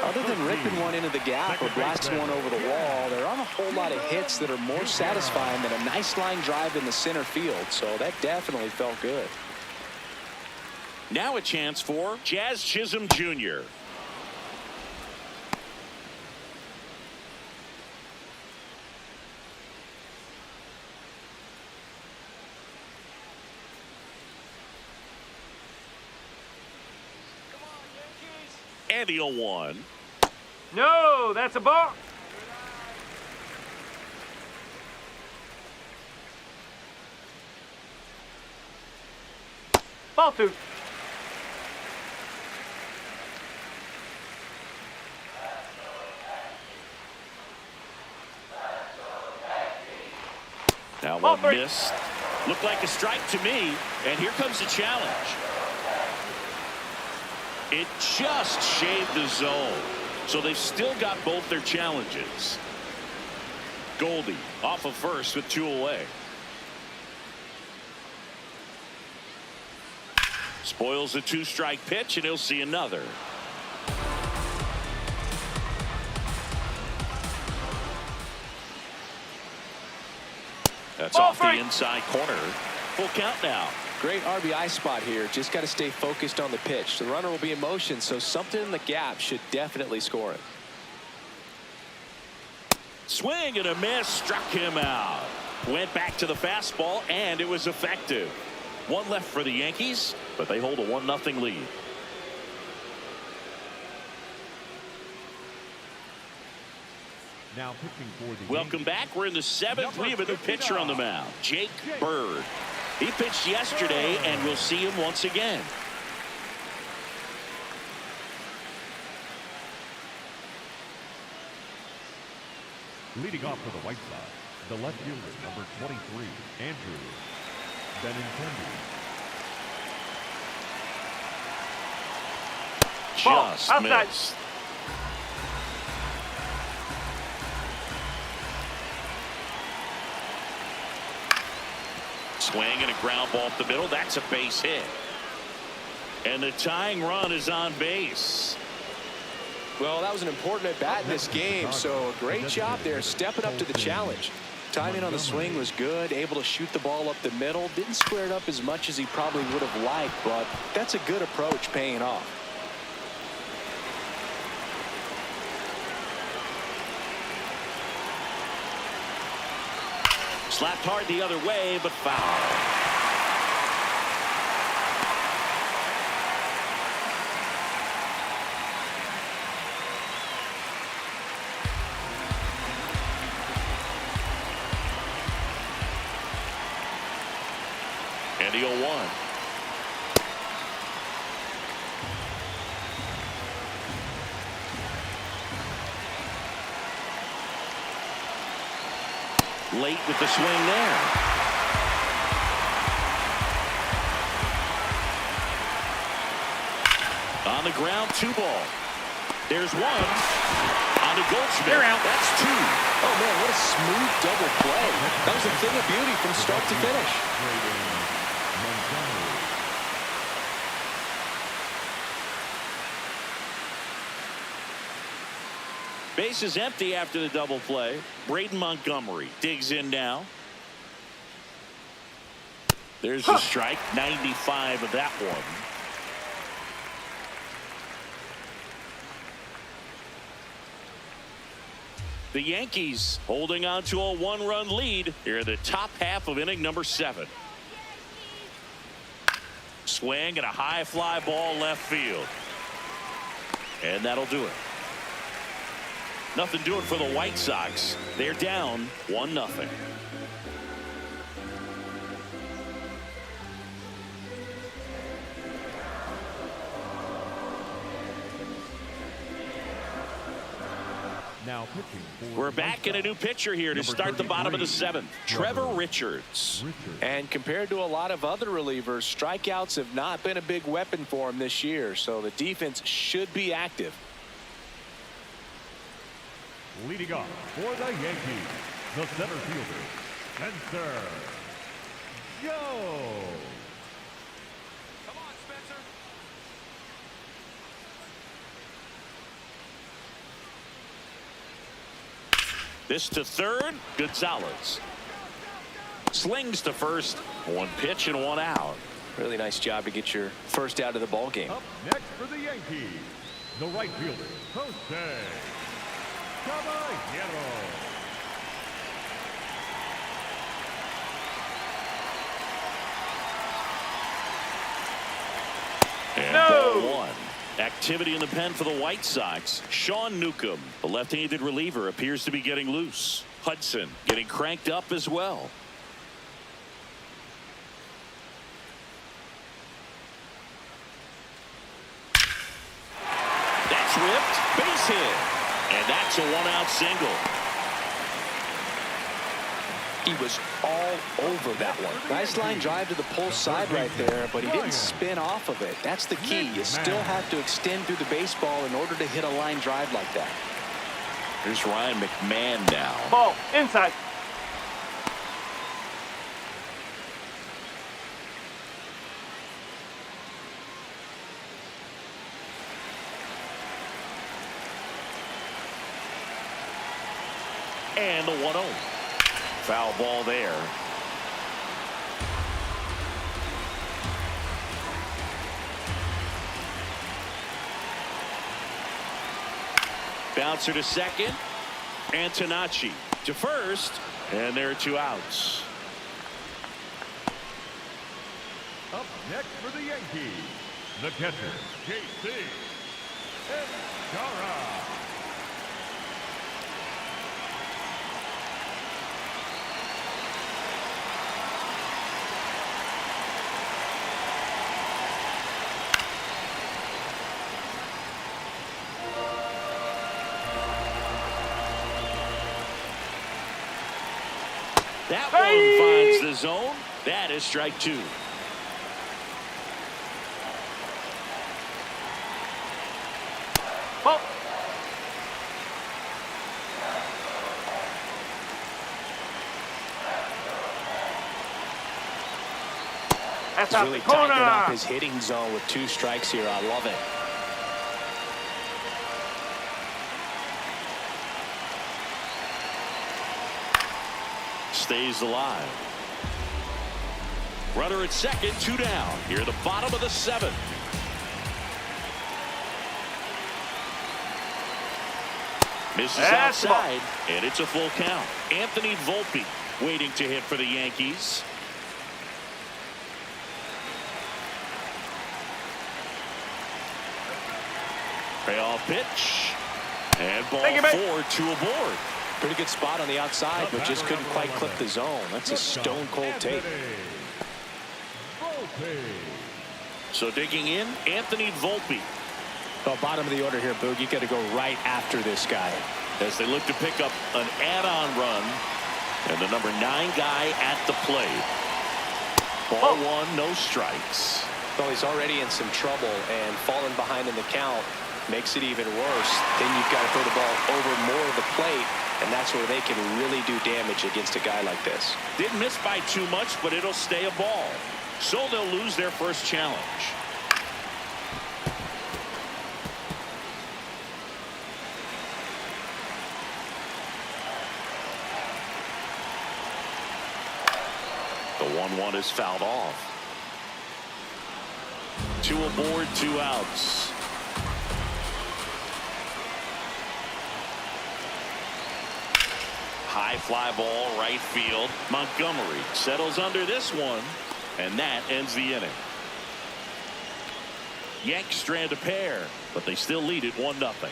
Other than ripping one into the gap or blasting one over the wall, there aren't a whole lot of hits that are more satisfying than a nice line drive in the center field. So that definitely felt good. Now a chance for Jazz Chisholm Jr. And the 0-1. No, that's a ball. Ball 2. Now Ball one 3. miss. Looked like a strike to me. And here comes the challenge. It just shaved the zone. So they've still got both their challenges. Goldie off of first with 2 away. Spoils a 2-strike pitch, and he'll see another. That's off the inside corner. Full count now. Great RBI spot here. Just got to stay focused on the pitch. The runner will be in motion, so something in the gap should definitely score it. Swing and a miss, struck him out. Went back to the fastball, and it was effective. 1 left for the Yankees, but they hold a 1-0 lead. Now pitching for the Welcome back. We're in the 7th. We have a new pitcher on the mound, Jake Bird. He pitched yesterday, and we'll see him once again. Leading off for the White Sox, the left fielder, number 23, Andrew Benintendi. Just outside. missed. Swing and a ground ball up the middle. That's a base hit. And the tying run is on base. Well, that was an important at bat in this game, so a great job there stepping up to the challenge. Timing on the swing was good, able to shoot the ball up the middle. Didn't square it up as much as he probably would have liked, but that's a good approach paying off. Slapped hard the other way, but foul. And the 0-1. Late with the swing there. On the ground, 2 ball. There's 1. On to Goldschmidt. They're out. That's 2. Oh, man, what a smooth double play. That was a thing of beauty from start to finish. Base is empty after the double play. Braden Montgomery digs in now. There's the strike. 95 of that one. The Yankees holding on to a 1-run lead here in the top half of inning number 7. Swing and a high fly ball left field. And that'll do it. Nothing doing for the White Sox. They're down 1-0. Now pitching for We're back in a new pitcher here to start the bottom of the 7th. Trevor Richards. And compared to a lot of other relievers, strikeouts have not been a big weapon for him this year, so the defense should be active. Leading off for the Yankees, the center fielder, Spencer Joe. Come on, Spencer. This to third. Gonzalez slings to first. 1 pitch and 1 out. Really nice job to get your first out of the ball game. Up next for the Yankees, the right fielder, Jose Caballero. And No! ball 1. Activity in the pen for the White Sox. Sean Newcomb, the left-handed reliever, appears to be getting loose. Hudson getting cranked up as well. That's ripped. Base hit. And that's a 1-out single. He was all over that one. Nice line drive to the pull side right there, but he didn't spin off of it. That's the key. You still have to extend through the baseball in order to hit a line drive like that. Here's Ryan McMahon now. Ball, inside. And the 1-0. Foul ball there. Bouncer to second. Antonacci to first. And there are 2 outs. Up next for the Yankees, the catcher, JC Estrada. That one finds the zone. That is strike 2. Ball. That's He's out really the corner. tightening up his hitting zone with 2 strikes here. I love it. Stays alive. Runner at second, 2 down. Here at the bottom of the 7th. Misses That's the ball. outside, and it's a full count. Anthony Volpe waiting to hit for the Yankees. Payoff pitch. And ball Thank you, mate. 4, 2 aboard. Pretty good spot on the outside, but just couldn't quite clip the zone. That's a stone-cold take. So digging in, Anthony Volpe. Well, bottom of the order here, Boog. You got to go right after this guy. As they look to pick up an add-on run. And the number 9 guy at the plate. Ball 1, no strikes. Well, he's already in some trouble, and falling behind in the count makes it even worse. Then you've got to throw the ball over more of the plate, and that's where they can really do damage against a guy like this. Didn't miss by too much, but it'll stay a ball. So they'll lose their first challenge. The 1-1 is fouled off. 2 aboard, 2 outs. High fly ball, right field. Montgomery settles under this one, and that ends the inning. Yanks strand a pair, but they still lead it 1-0.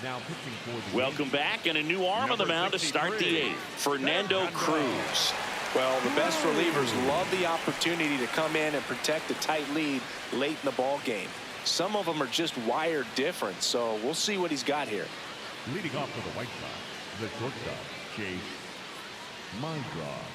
Now pitching for the Welcome back, and a new arm on the mound to start the 8th. Fernando Cruz. Well, the best relievers love the opportunity to come in and protect a tight lead late in the ball game. Some of them are just wired different, so we'll see what he's got here. Leading off for the White Sox, the shortstop, Chase Mindrod.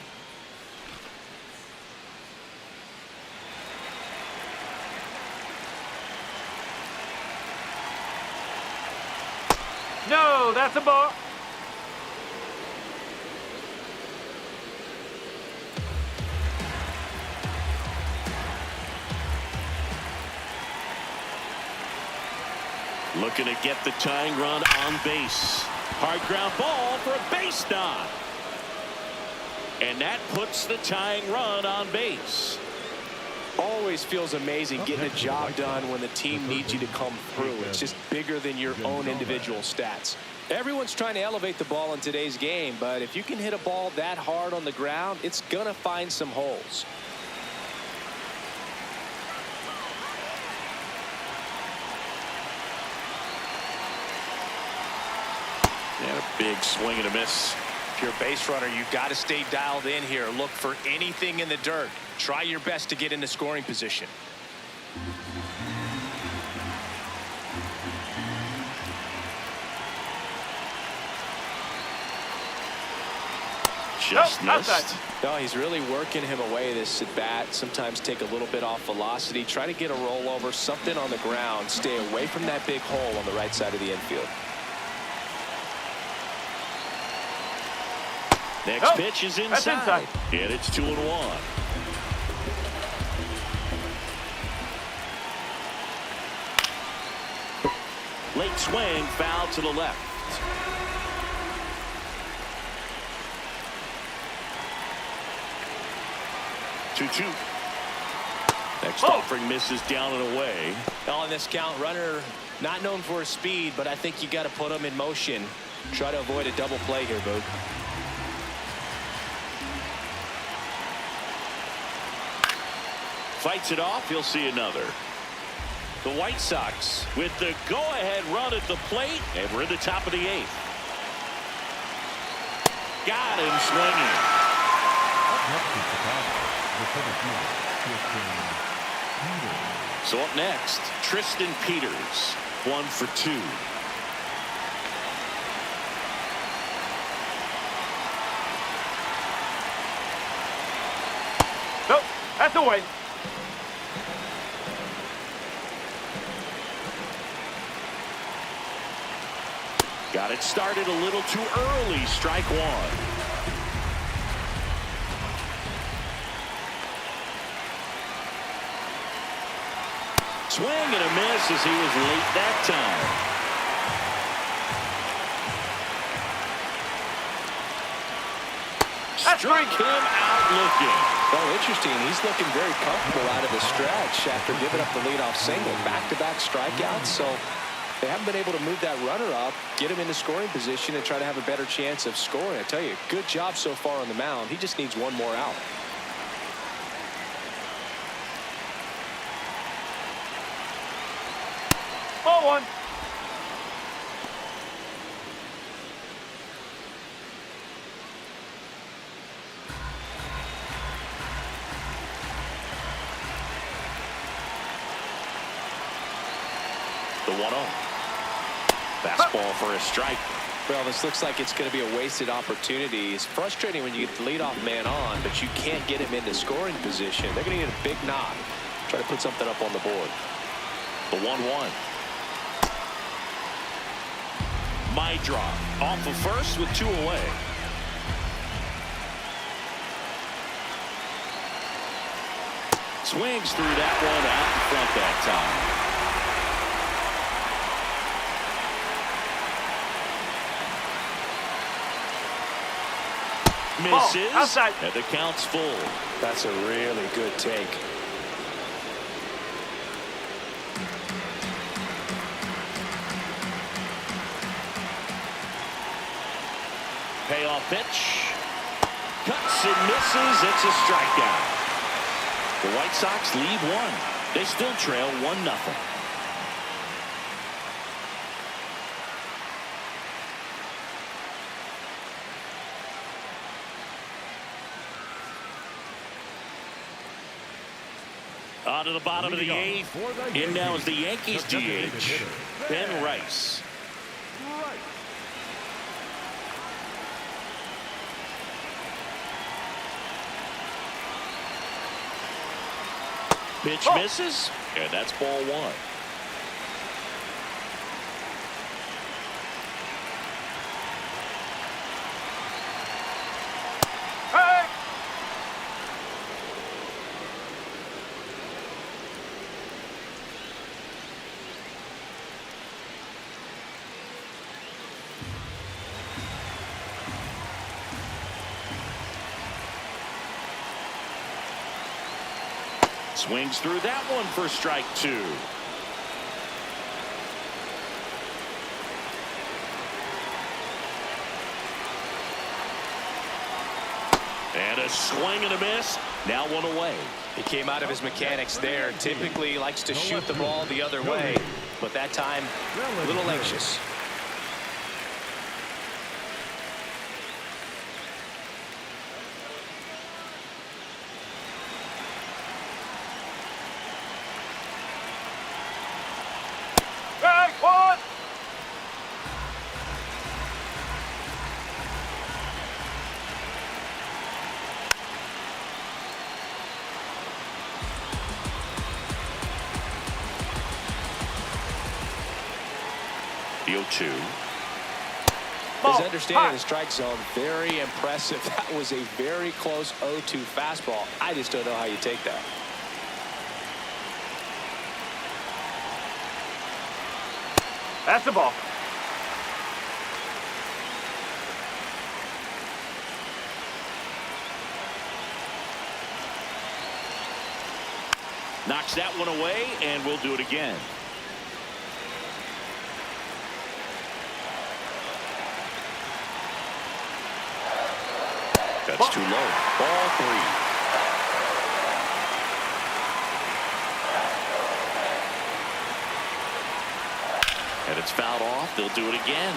No, that's a ball. Looking to get the tying run on base. Hard ground ball for a base knock. And that puts the tying run on base. Always feels amazing getting a job done when the team needs you to come through. It's just bigger than your own individual stats. Everyone's trying to elevate the ball in today's game, but if you can hit a ball that hard on the ground, it's going to find some holes. And a big swing and a miss. If you're a base runner, you've got to stay dialed in here. Look for anything in the dirt. Try your best to get into scoring position. Just missed. outside. No, he's really working him away this at bat. Sometimes take a little bit off velocity. Try to get a rollover, something on the ground. Stay away from that big hole on the right side of the infield. Next pitch is that's inside. inside. And it's 2-1. Late swing, foul to the left. 2-2. Next offering misses down and away. On this count, runner not known for his speed, but I think you got to put him in motion. Try to avoid a double play here, Boog. Fights it off. He'll see another. The White Sox with the go-ahead run at the plate, and we're in the top of the 8th. Got him swinging. So up next, Tristan Peters, 1 for 2. Nope, that's away. Got it started a little too early. Strike 1. Swing and a miss as he was late that time. Strike him out looking. Well, interesting. He's looking very comfortable out of the stretch after giving up the leadoff single. Back-to-back strikeouts. So they haven't been able to move that runner up, get him into scoring position, and try to have a better chance of scoring. I tell you, good job so far on the mound. He just needs one more out. Ball 1. The 1-0. Fastball for a strike. Well, this looks like it's going to be a wasted opportunity. It's frustrating when you get the leadoff man on, but you can't get him into scoring position. They're going to get a big knock. Try to put something up on the board. The 1-1. My drop off of first with 2 away. Swings through that one out in front that time. Misses. Outside. And the count's full. That's a really good take. Payoff pitch. Cuts and misses. It's a strikeout. The White Sox lead 1. They still trail 1-0. On to the bottom of the 8th. In now is the Yankees DH, Ben Rice. Pitch misses, and that's ball 1. Swings through that one for strike 2. And a swing and a miss. Now 1 away. He came out of his mechanics there. Typically he likes to shoot the ball the other way, but that time a little anxious. 0-2. His understanding of the strike zone, very impressive. That was a very close 0-2 fastball. I just don't know how you take that. That's the ball. Knocks that one away, and we'll do it again. That's too low. Ball 3. And it's fouled off. They'll do it again.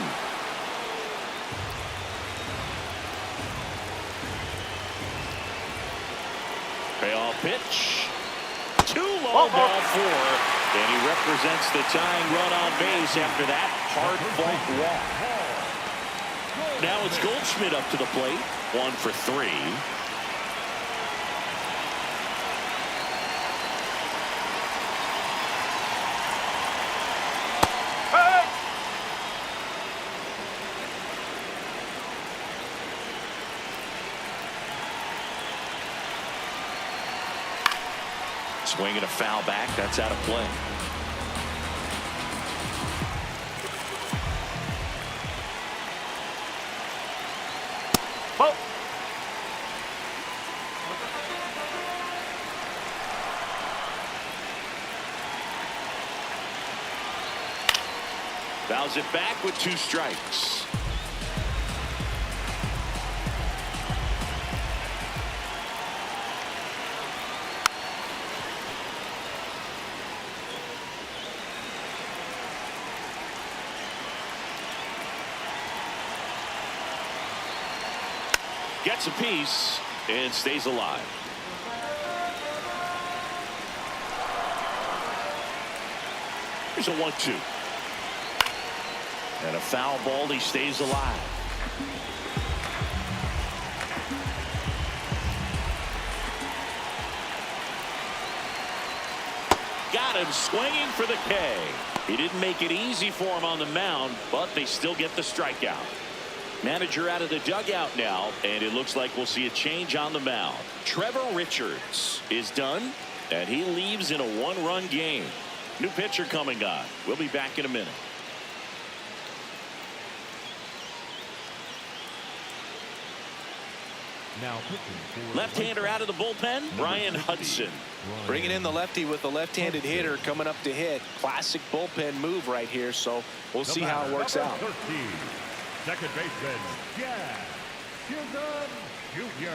Payoff pitch. Too low, ball 4. And he represents the tying run on base after that hard-fought walk. Now it's Goldschmidt up to the plate. 1 for 3. Swinging a foul back. That's out of play. Ball. Fouls it back with 2 strikes. Gets a piece and stays alive. Here's a 1-2. And a foul ball. He stays alive. Got him swinging for the K. He didn't make it easy for him on the mound, but they still get the strikeout. Manager out of the dugout now, and it looks like we'll see a change on the mound. Trevor Richards is done, and he leaves in a 1-run game. New pitcher coming on. We'll be back in a minute. Now pitching for Left-hander out of the bullpen, Brian Hudson. Bringing in the lefty with a left-handed hitter coming up to hit. Classic bullpen move right here, so we'll see how it works out. 13, second baseman, Junio.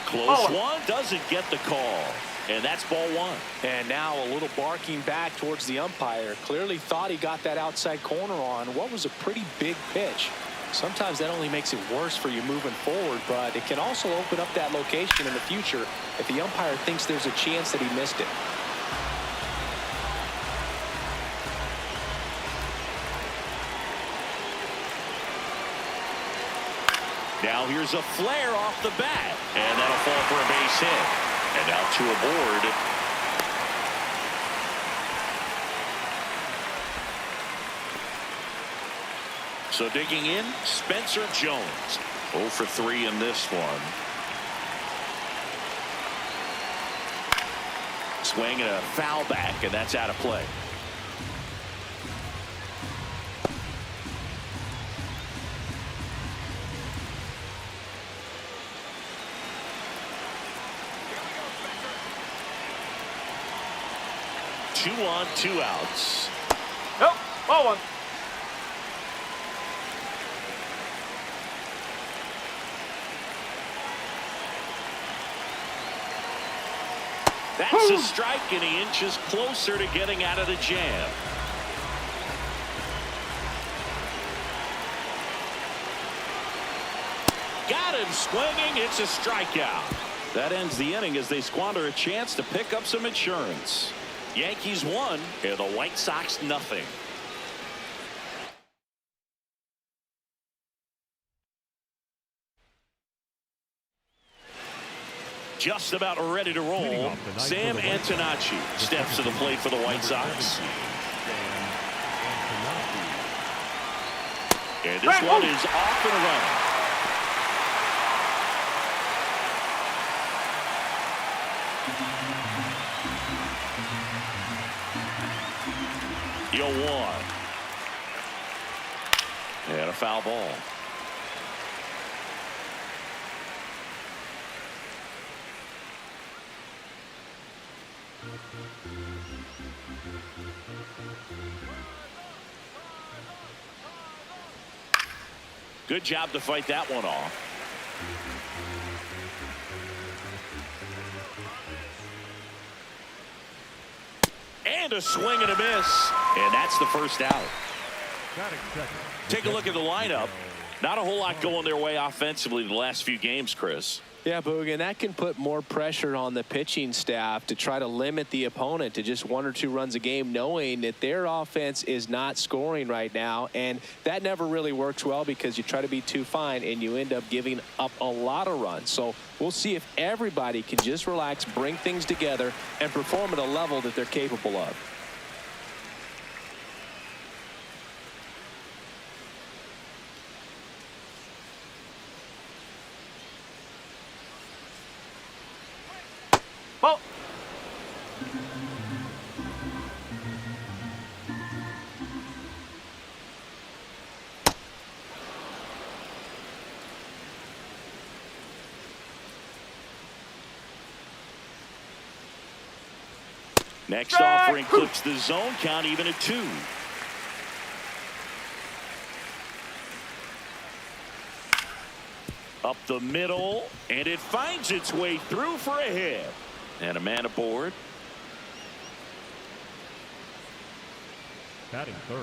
Close one, doesn't get the call. And that's ball 1. And now a little barking back towards the umpire. Clearly thought he got that outside corner on what was a pretty big pitch. Sometimes that only makes it worse for you moving forward, but it can also open up that location in the future if the umpire thinks there's a chance that he missed it. Now here's a flare off the bat, and that'll fall for a base hit. And now 2 aboard. So digging in, Spencer Jones. 0 for 3 in this one. Swing and a foul back, and that's out of play. Two on, 2 outs. Nope. Ball 1. That's a strike, and he inches closer to getting out of the jam. Got him swinging. It's a strikeout. That ends the inning as they squander a chance to pick up some insurance. Yankees 1 and the White Sox nothing. just about ready to roll. Sam Antonacci steps to the plate for the White Sox. And this one is off and running. Yo, one. And a foul ball. Good job to fight that one off. And a swing and a miss. And that's the first out. Take a look at the lineup. Not a whole lot going their way offensively the last few games, Chris. Yeah, Boog, and that can put more pressure on the pitching staff to try to limit the opponent to just 1 or 2 runs a game, knowing that their offense is not scoring right now. And that never really works well because you try to be too fine and you end up giving up a lot of runs. So we'll see if everybody can just relax, bring things together, and perform at a level that they're capable of. Ball. Next offering clips the zone count even at 2. Up the middle, and it finds its way through for a hit. And a man aboard.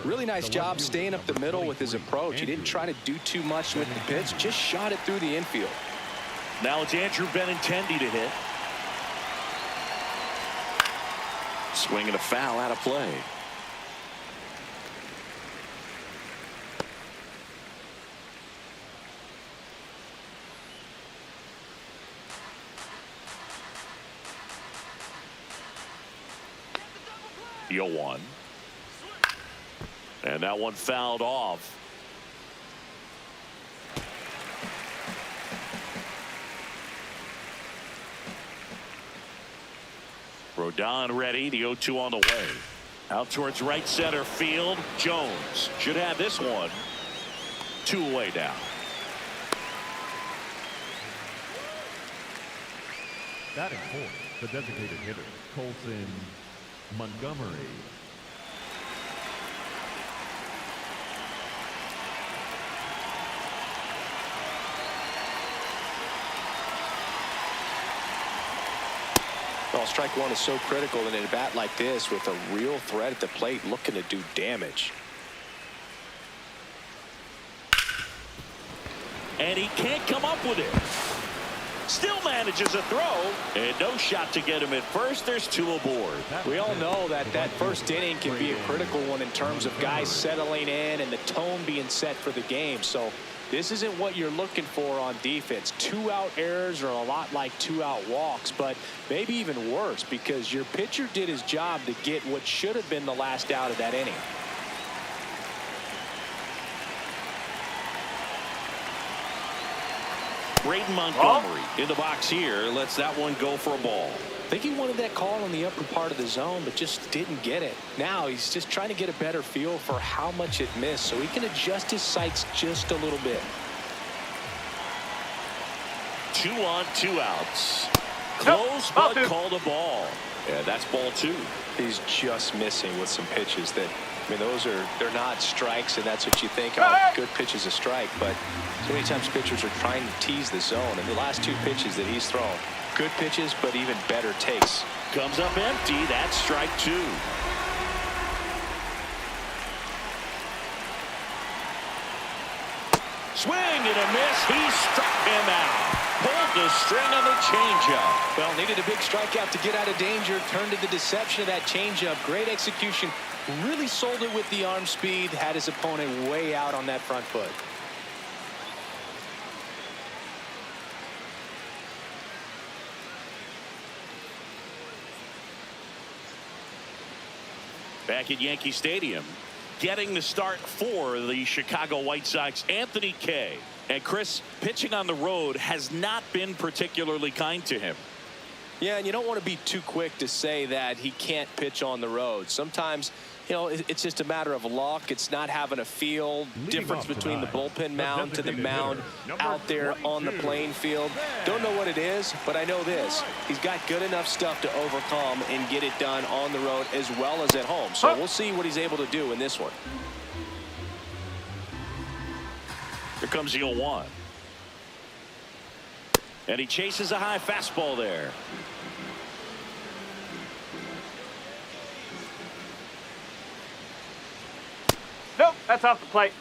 Really nice job staying up the middle with his approach. He didn't try to do too much with the pitch, just shot it through the infield. Now it's Andrew Benintendi to hit. Swinging a foul out of play. Yo, one. And that one fouled off. Rodon ready. The 0-2 on the way. Out towards right center field. Jones should have this one. 2 away now. Batting fourth, the designated hitter, Colson Montgomery. Well, strike one is so critical in a bat like this with a real threat at the plate looking to do damage. And he can't come up with it. Still manages a throw, and no shot to get him at first. There's 2 aboard. We all know that that first inning can be a critical one in terms of guys settling in and the tone being set for the game. So this isn't what you're looking for on defense. 2-out errors are a lot like 2-out walks, but maybe even worse because your pitcher did his job to get what should have been the last out of that inning. Braden Montgomery in the box here lets that one go for a ball. I think he wanted that call in the upper part of the zone, but just didn't get it. Now he's just trying to get a better feel for how much it missed so he can adjust his sights just a little bit. 2 on, 2 outs. Close, but called a ball. Yeah, that's ball 2. He's just missing with some pitches that, I mean, they're not strikes, and that's what you think. Oh, good pitch is a strike, but so many times pitchers are trying to tease the zone, and the last 2 pitches that he's thrown, good pitches, but even better takes. Comes up empty. That's strike 2. Swing and a miss. He struck him out. Pulled the string on the changeup. Well, needed a big strikeout to get out of danger. Turned to the deception of that changeup. Great execution. Really sold it with the arm speed. Had his opponent way out on that front foot. Back at Yankee Stadium, getting the start for the Chicago White Sox, Anthony Kay. And Chris, pitching on the road has not been particularly kind to him. Yeah, and you don't want to be too quick to say that he can't pitch on the road. Sometimes, you know, it's just a matter of luck. It's not having a feel difference between the bullpen mound to the mound out there on the playing field. Don't know what it is, but I know this. He's got good enough stuff to overcome and get it done on the road as well as at home. So we'll see what he's able to do in this one. Here comes the 0-1. And he chases a high fastball there. Nope, that's off the plate.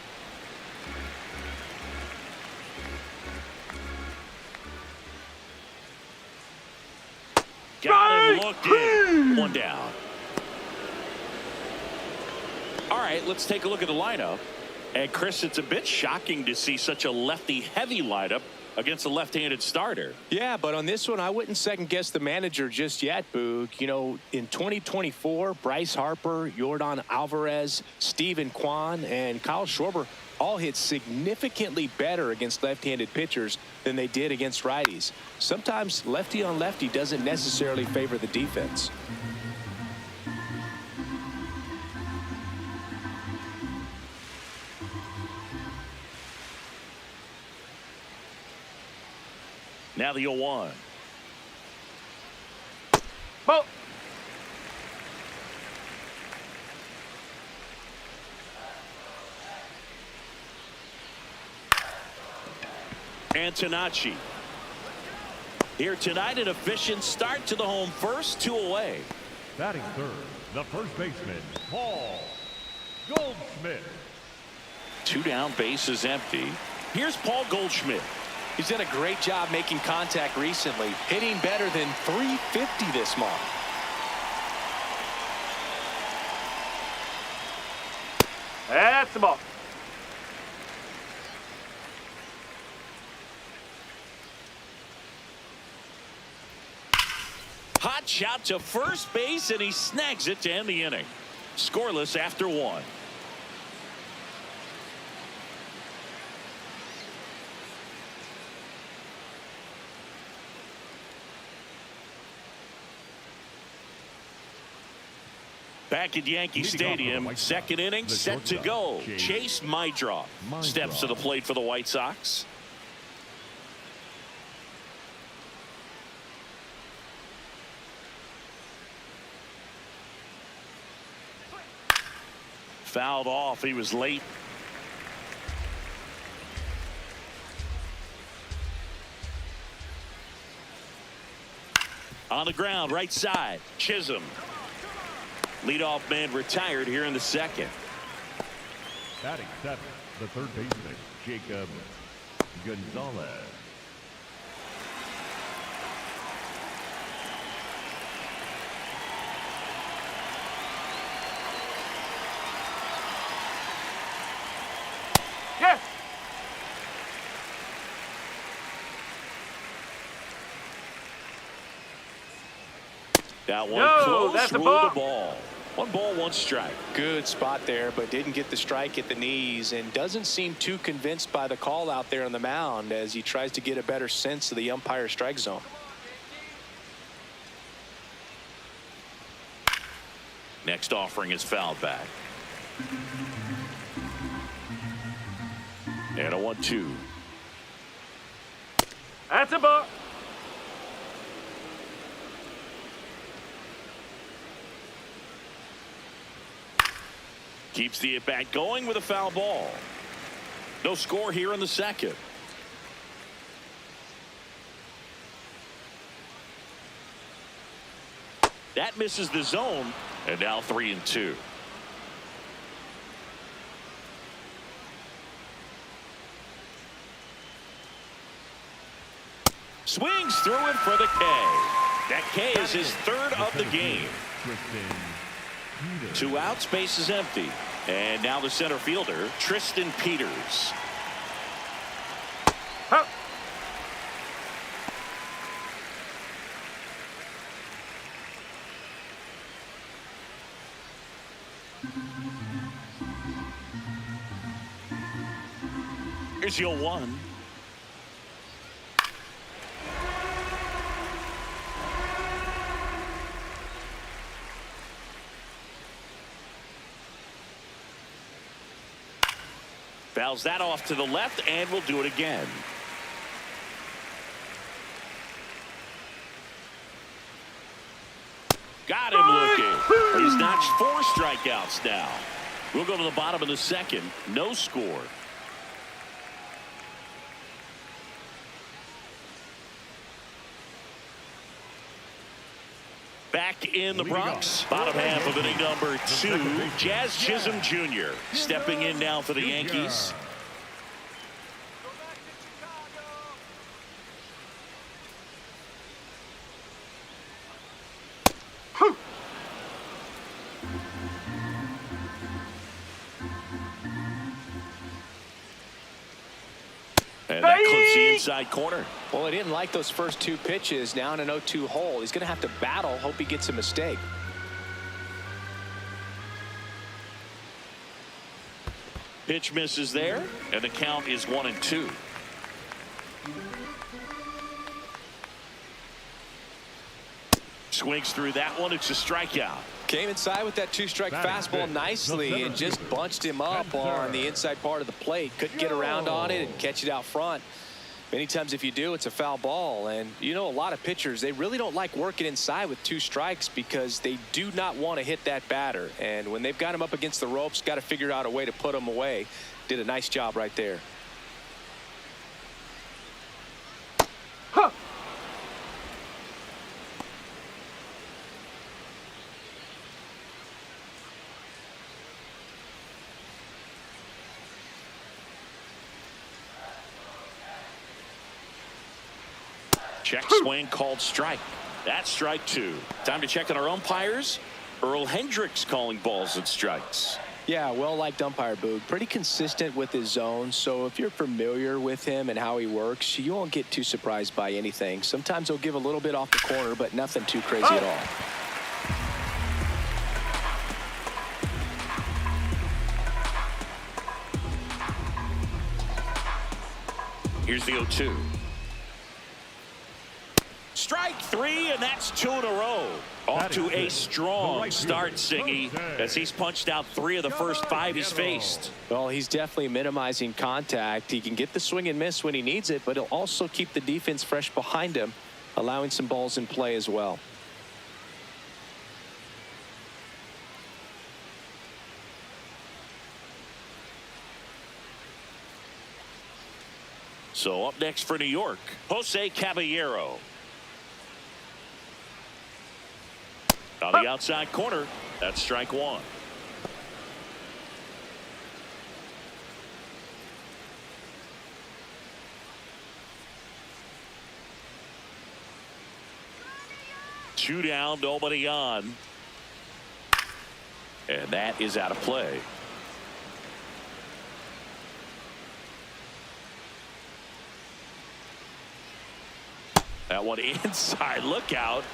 Got him looked in. One down. All right, let's take a look at the lineup. And Chris, it's a bit shocking to see such a lefty-heavy lineup against a left-handed starter. Yeah, but on this one, I wouldn't second-guess the manager just yet, Boog. You know, in 2024, Bryce Harper, Yordan Alvarez, Steven Kwan, and Kyle Schwarber all hit significantly better against left-handed pitchers than they did against righties. Sometimes lefty on lefty doesn't necessarily favor the defense. Now the 0-1. Ball. Antonacci. Here tonight, an efficient start to the home first, 2 away. Batting third, the first baseman, Paul Goldschmidt. 2 down, bases empty. Here's Paul Goldschmidt. He's done a great job making contact recently, hitting better than .350 this month. That's the ball. Hot shot to first base, and he snags it to end the inning. Scoreless after 1. Back at Yankee Stadium, second inning set to go. Chase Mydroff steps to the plate for the White Sox. Fouled off. He was late. On the ground, right side, Chisholm. Leadoff man retired here in the second. Batting seventh, the third baseman, Jacob Gonzalez. Yes. That one No, close, that's a ruled ball. the ball. 1 ball, 1 strike. Good spot there, but didn't get the strike at the knees and doesn't seem too convinced by the call out there on the mound as he tries to get a better sense of the umpire strike zone. Next offering is fouled back. And a 1-2. That's a ball. Keeps the at-bat going with a foul ball. No score here in the second. That misses the zone, and now 3-2. Swings through it for the K. That K is his third of the game. 2 outs, base is empty. And now the center fielder, Tristan Peters. Huh. Here's your 1. Fouls that off to the left, and we'll do it again. Got him looking. He's notched 4 strikeouts now. We'll go to the bottom of the second. No score. Back in the Bronx, bottom half of inning number 2, Jazz Chisholm Jr. stepping in now for the Yankees. And that clips the inside corner. Well, he didn't like those first 2 pitches. Now in an 0-2 hole. He's going to have to battle. Hope he gets a mistake. Pitch misses there, and the count is 1-2. Swings through that one. It's a strikeout. Came inside with that 2-strike fastball nicely and just bunched him up on the inside part of the plate. Couldn't get around on it and catch it out front. Many times if you do, it's a foul ball. And you know, a lot of pitchers, they really don't like working inside with 2 strikes because they do not want to hit that batter. And when they've got him up against the ropes, got to figure out a way to put him away. Did a nice job right there. Huh. Check swing called strike. That's strike 2. Time to check on our umpires. Earl Hendricks calling balls and strikes. Yeah, well-liked umpire, Boog. Pretty consistent with his zone, so if you're familiar with him and how he works, you won't get too surprised by anything. Sometimes he'll give a little bit off the corner, but nothing too crazy at all. Here's the 0-2. Strike 3, and that's 2 in a row. Off to a strong start, Singy, as he's punched out 3 of the first 5 he's faced. Well, he's definitely minimizing contact. He can get the swing and miss when he needs it, but he'll also keep the defense fresh behind him, allowing some balls in play as well. So up next for New York, Jose Caballero. On the outside corner, that's strike 1. Two down, nobody on. And that is out of play. That one inside, look out.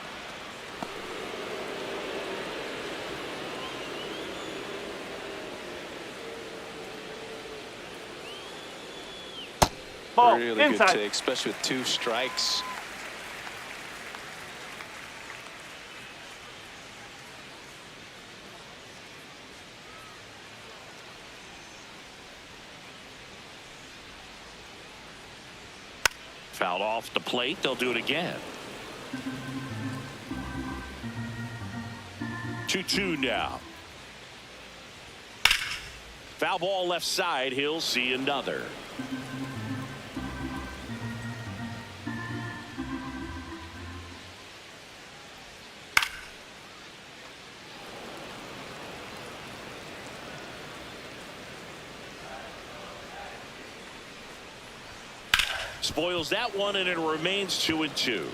Ball Really inside. good take, especially with 2 strikes. Fouled off the plate. They'll do it again. 2-2 now. Foul ball left side. He'll see another. Spoils that one, and it remains 2-2.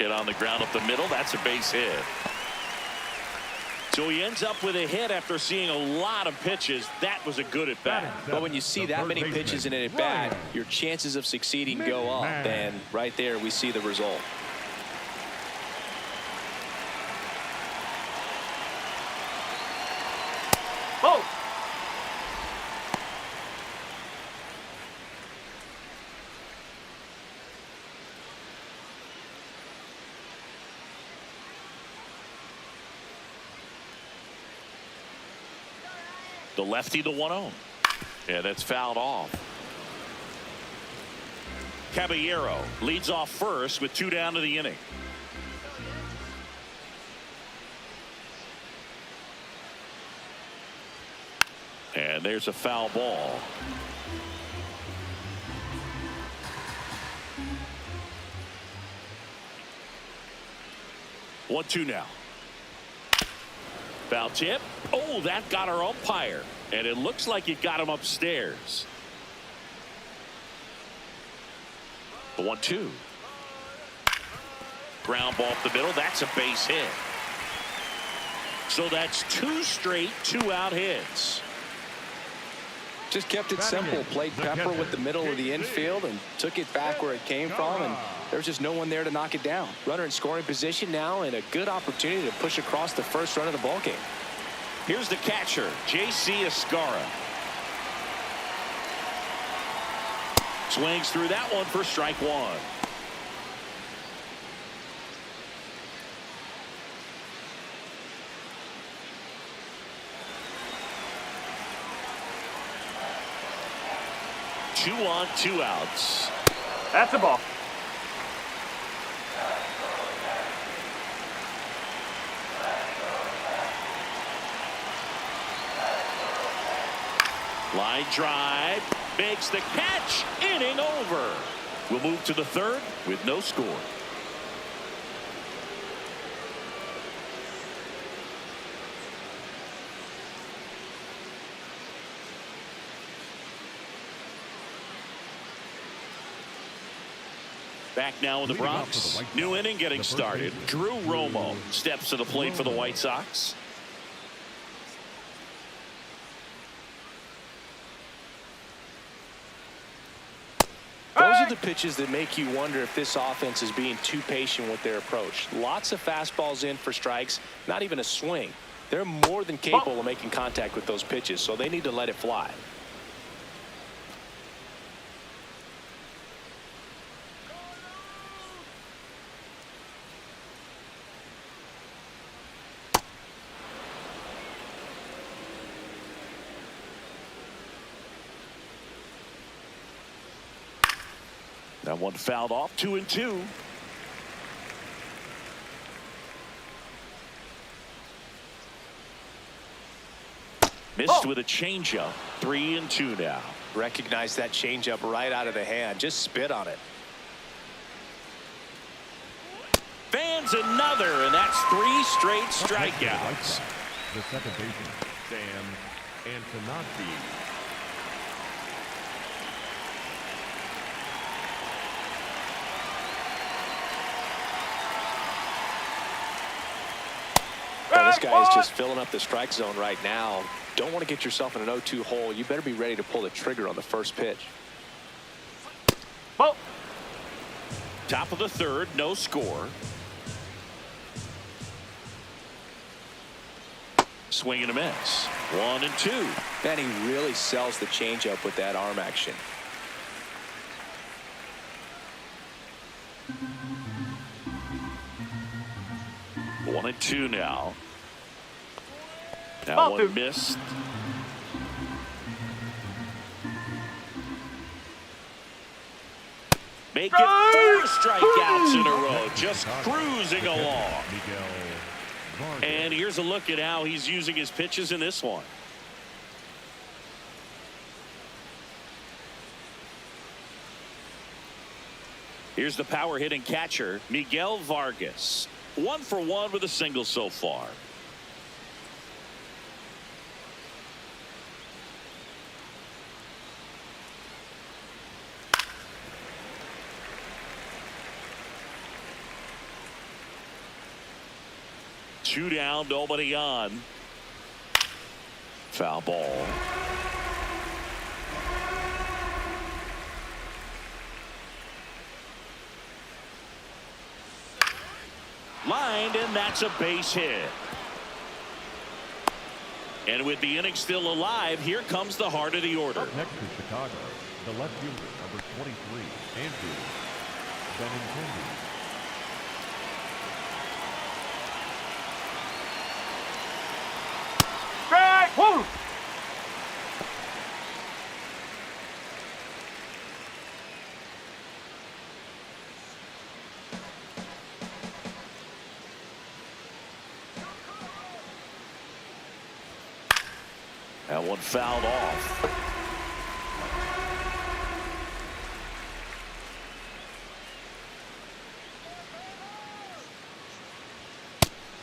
Hit on the ground up the middle. That's a base hit. So he ends up with a hit after seeing a lot of pitches. That was a good at bat. But when you see that many pitches in an at bat, your chances of succeeding go up. And right there, we see the result. Oh! The lefty, the 1-0. Yeah, that's fouled off. Caballero leads off first with 2 down to the inning. And there's a foul ball. One, 2 now. Foul tip. Oh, that got our umpire. And it looks like it got him upstairs. The 1-2. Ground ball up the middle. That's a base hit. So that's 2 straight 2-out hits. Just kept it simple. Played pepper with the middle of the infield and took it back where it came from. And there's just no one there to knock it down. Runner in scoring position now, and a good opportunity to push across the first run of the ballgame. Here's the catcher, J.C. Escara. Swings through that one for strike 1. Two on, 2 outs. That's a ball. Line drive, makes the catch, inning over. We'll move to the 3rd with no score. Back now in the Bronx. New inning getting started. Drew Romo steps to the plate for the White Sox. Those are the pitches that make you wonder if this offense is being too patient with their approach. Lots of fastballs in for strikes, not even a swing. They're more than capable of making contact with those pitches, so they need to let it fly. That one fouled off. 2-2. Missed with a changeup. 3-2 now. Recognize that changeup right out of the hand. Just spit on it. Fans another, and that's 3 straight strikeouts. The second baseman, Sam Antonacci. Well, this guy is just filling up the strike zone right now. Don't want to get yourself in an 0-2 hole. You better be ready to pull the trigger on the first pitch. Ball. Top of the 3rd, no score. Swing and a miss. 1-2. Man, he really sells the changeup with that arm action. One and 2 now. That one missed. Make it 4 strikeouts in a row. Just cruising along. And here's a look at how he's using his pitches in this one. Here's the power hitting catcher, Miguel Vargas. 1 for 1 with a single so far. 2 down, nobody on. Foul ball. Lined, and that's a base hit. And with the inning still alive, here comes the heart of the order. Up next is Chicago, the left fielder, number 23, Andrew Benintendi. Strike! Whoa! That one fouled off.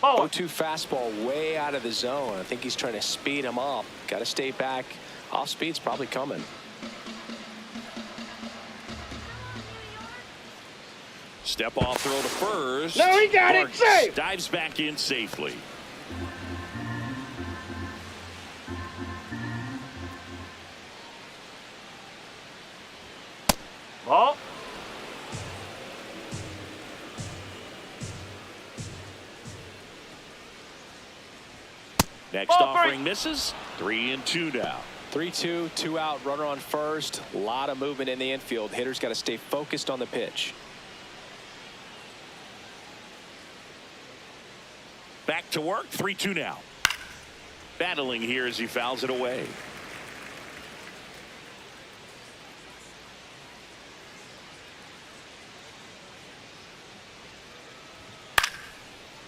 Oh, 0-2 fastball way out of the zone. I think he's trying to speed him up. Got to stay back. Off speed's probably coming. Step off throw to first. No, he got it safe. Dives back in safely. ball. Next Ball offering break. misses. 3-2 now. 3-2, 2 out, runner on first. A lot of movement in the infield. Hitter's got to stay focused on the pitch. Back to work. 3-2 now. Battling here as he fouls it away.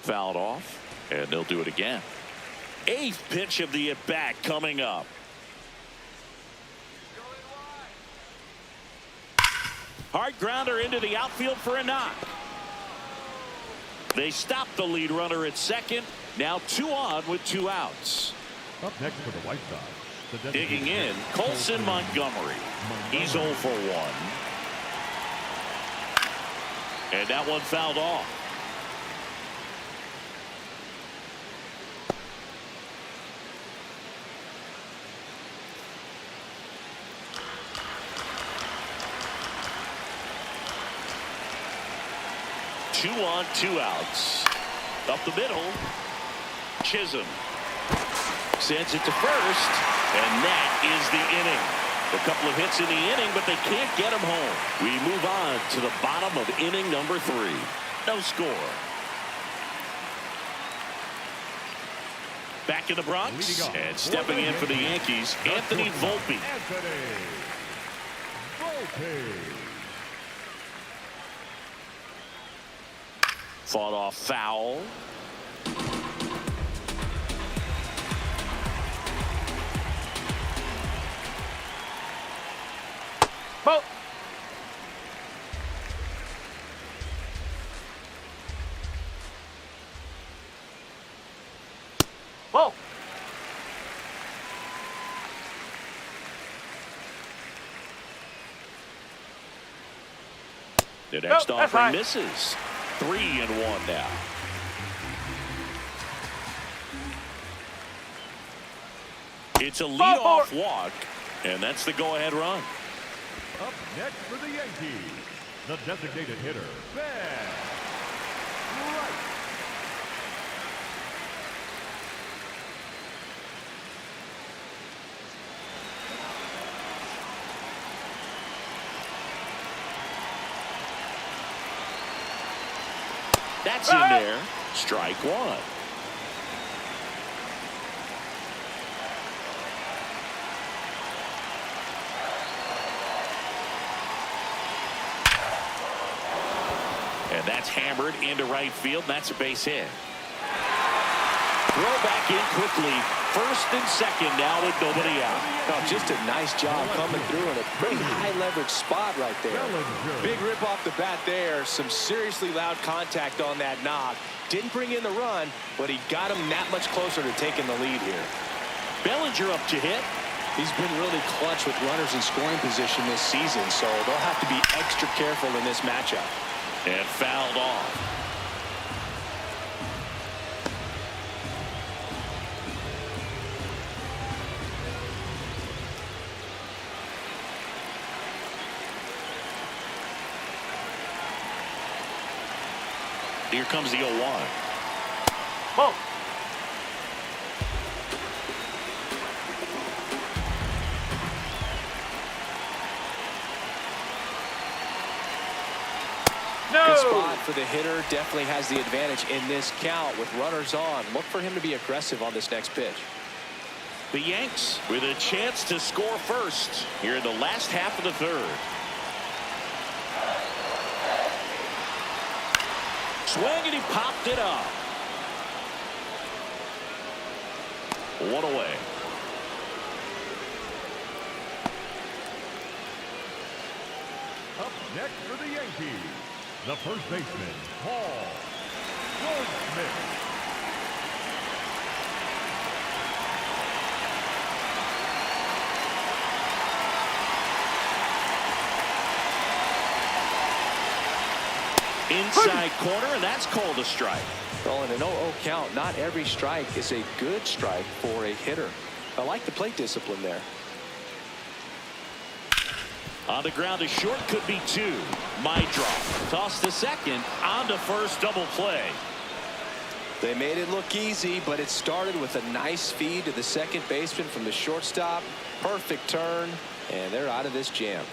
Fouled off, and they'll do it again. 8th pitch of the at-bat coming up. Hard grounder into the outfield for a knock. They stop the lead runner at second. Now 2 on with 2 outs. Up next for the White Sox, the Digging in, Colson Montgomery. He's 0 for 1. And that one fouled off. Two on, 2 outs. Up the middle. Chisholm sends it to first, and that is the inning. A couple of hits in the inning, but they can't get him home. We move on to the bottom of inning number 3. No score. Back in the Bronx, and stepping in for the Yankees, Anthony Volpe. Fought off foul. Ball. Ball. The next Nope, that's offering high. misses. 3-1 now. It's a leadoff walk, and that's the go-ahead run. Up next for the Yankees, the designated hitter, Ben Wright. That's in there. Strike 1. And that's hammered into right field. And that's a base hit. Throw back in quickly. First and second now with nobody out. Oh, just a nice job coming through in a pretty high leverage spot right there. Big rip off the bat there. Some seriously loud contact on that knock. Didn't bring in the run, but he got him that much closer to taking the lead here. Bellinger up to hit. He's been really clutch with runners in scoring position this season, so they'll have to be extra careful in this matchup. And fouled off. Here comes the 0-1. Ball. Good spot for the hitter. Definitely has the advantage in this count with runners on. Look for him to be aggressive on this next pitch. The Yanks with a chance to score first here in the last half of the third. Swing, and he popped it up. One away. Up next for the Yankees, the first baseman, Paul Goldschmidt. Inside corner, and that's called a strike. Well, in an 0-0 count, not every strike is a good strike for a hitter. I like the plate discipline there. On the ground to short, could be two. My drop. Toss to second. On to first, double play. They made it look easy, but it started with a nice feed to the second baseman from the shortstop. Perfect turn, and they're out of this jam.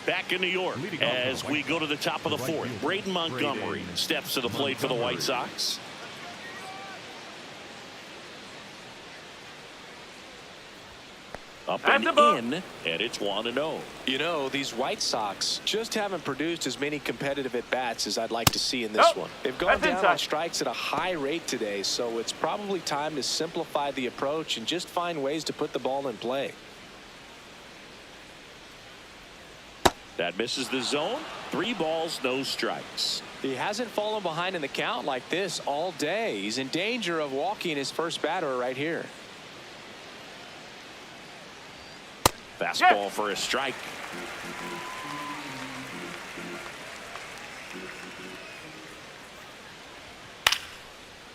Back in New York as we go to the top of the fourth. Braden Montgomery steps to the plate for the White Sox. Up and in, and it's 1-0. You know, these White Sox just haven't produced as many competitive at-bats as I'd like to see in this one. They've gone down on strikes at a high rate today, so it's probably time to simplify the approach and just find ways to put the ball in play. That misses the zone. 3 balls, no strikes. He hasn't fallen behind in the count like this all day. He's in danger of walking his first batter right here. Fastball for a strike.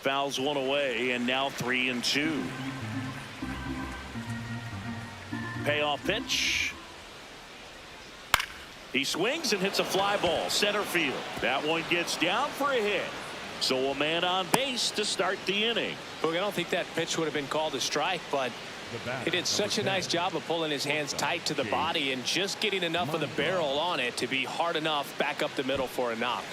Fouls one away, and now 3-2. Payoff pitch. He swings and hits a fly ball center field. That one gets down for a hit. So a man on base to start the inning. Look, I don't think that pitch would have been called a strike, but he did such a nice job of pulling his hands tight to the body and just getting enough of the barrel on it to be hard enough back up the middle for a knock.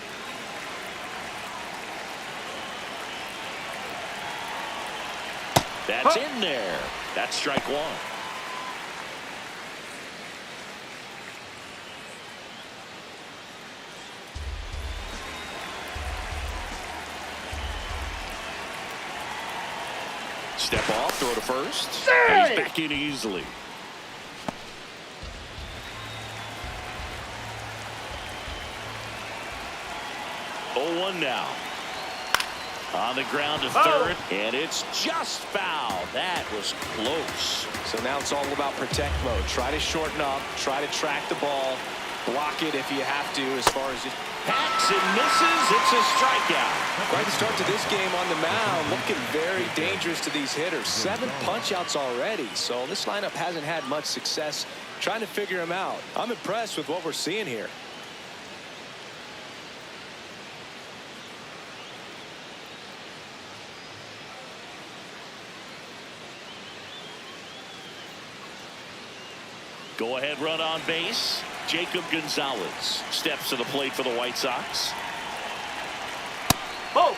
That's in there. That's strike one. Step off, throw to first. And he's back in easily. Oh, 1 now. On the ground to third, and it's just foul. That was close. So now it's all about protect mode. Try to shorten up, try to track the ball, block it if you have to as far as just hacks and misses. It's a strikeout. Quite the start to this game on the mound. Looking very dangerous to these hitters. 7 punch-outs already, so this lineup hasn't had much success trying to figure him out. I'm impressed with what we're seeing here. Go ahead run on base. Jacob Gonzalez steps to the plate for the White Sox. Oh!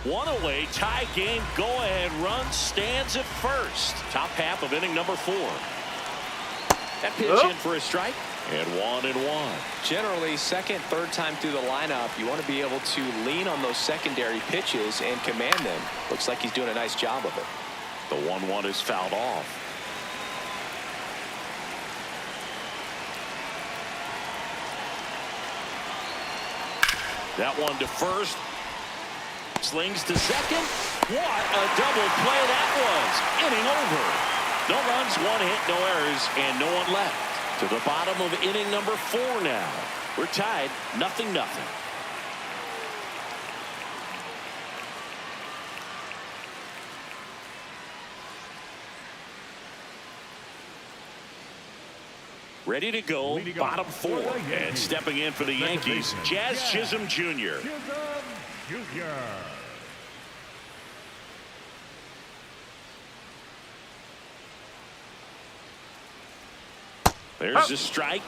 One away, tie game, go ahead run stands at first. Top half of inning number 4. That pitch in for a strike. And 1-1. Generally, second, third time through the lineup, you want to be able to lean on those secondary pitches and command them. Looks like he's doing a nice job of it. The 1-1 is fouled off. That one to first. Slings to second. What a double play that was. Inning over. No runs, 1 hit, no errors, and no one left. To the bottom of inning number 4 now. We're tied 0-0. Ready to go, Leading bottom off four. for the Yankees. And stepping in for the Second Yankees, baseman, Jazz Chisholm Jr. Chisholm Jr. There's the strike.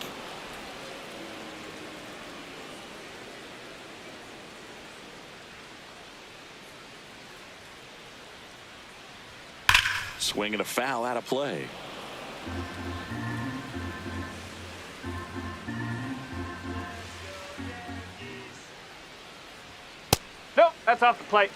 Swing and a foul out of play. Nope, that's off the plate.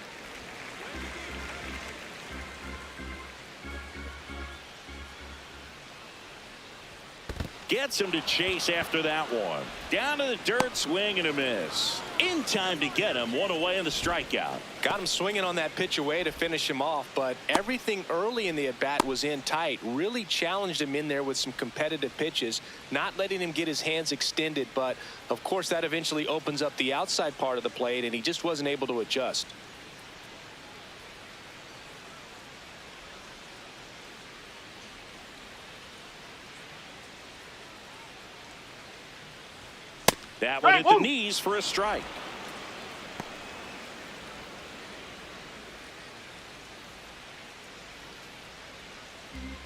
Gets him to chase after that one. Down to the dirt, swing and a miss. In time to get him, one away in the strikeout. Got him swinging on that pitch away to finish him off, but everything early in the at-bat was in tight. Really challenged him in there with some competitive pitches, not letting him get his hands extended, but of course that eventually opens up the outside part of the plate, and he just wasn't able to adjust. That one at the knees for a strike.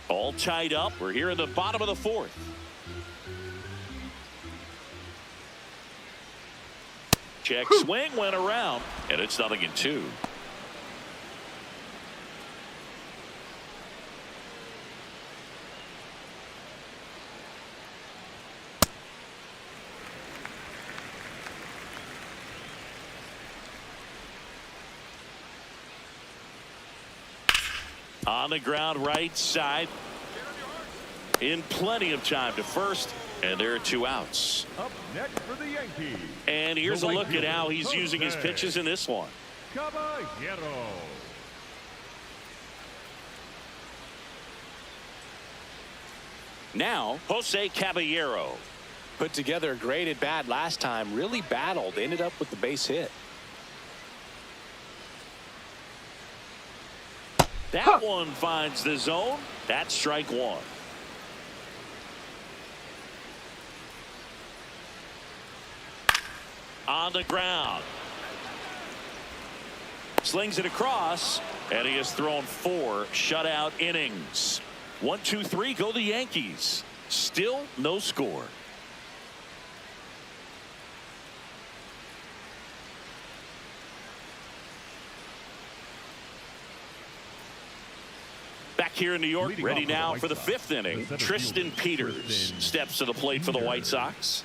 All tied up. We're here in the bottom of the fourth. Check swing went around, and it's 0-2. On the ground right side. In plenty of time to first, and there are 2 outs. Up next for the Yankees. And here's a look at how he's using his pitches in this one. Caballero. Now, Jose Caballero. Put together a great at-bat last time, really battled, ended up with the base hit. That one finds the zone. That's strike one. On the ground. Slings it across, and he has thrown 4 shutout innings. 1, 2, 3 go the Yankees. Still no score. Back here in New York, Leading ready off for the now White for the Sox, 5th inning. the center Tristan fielder, Peters Tristan steps to the plate for the White Sox.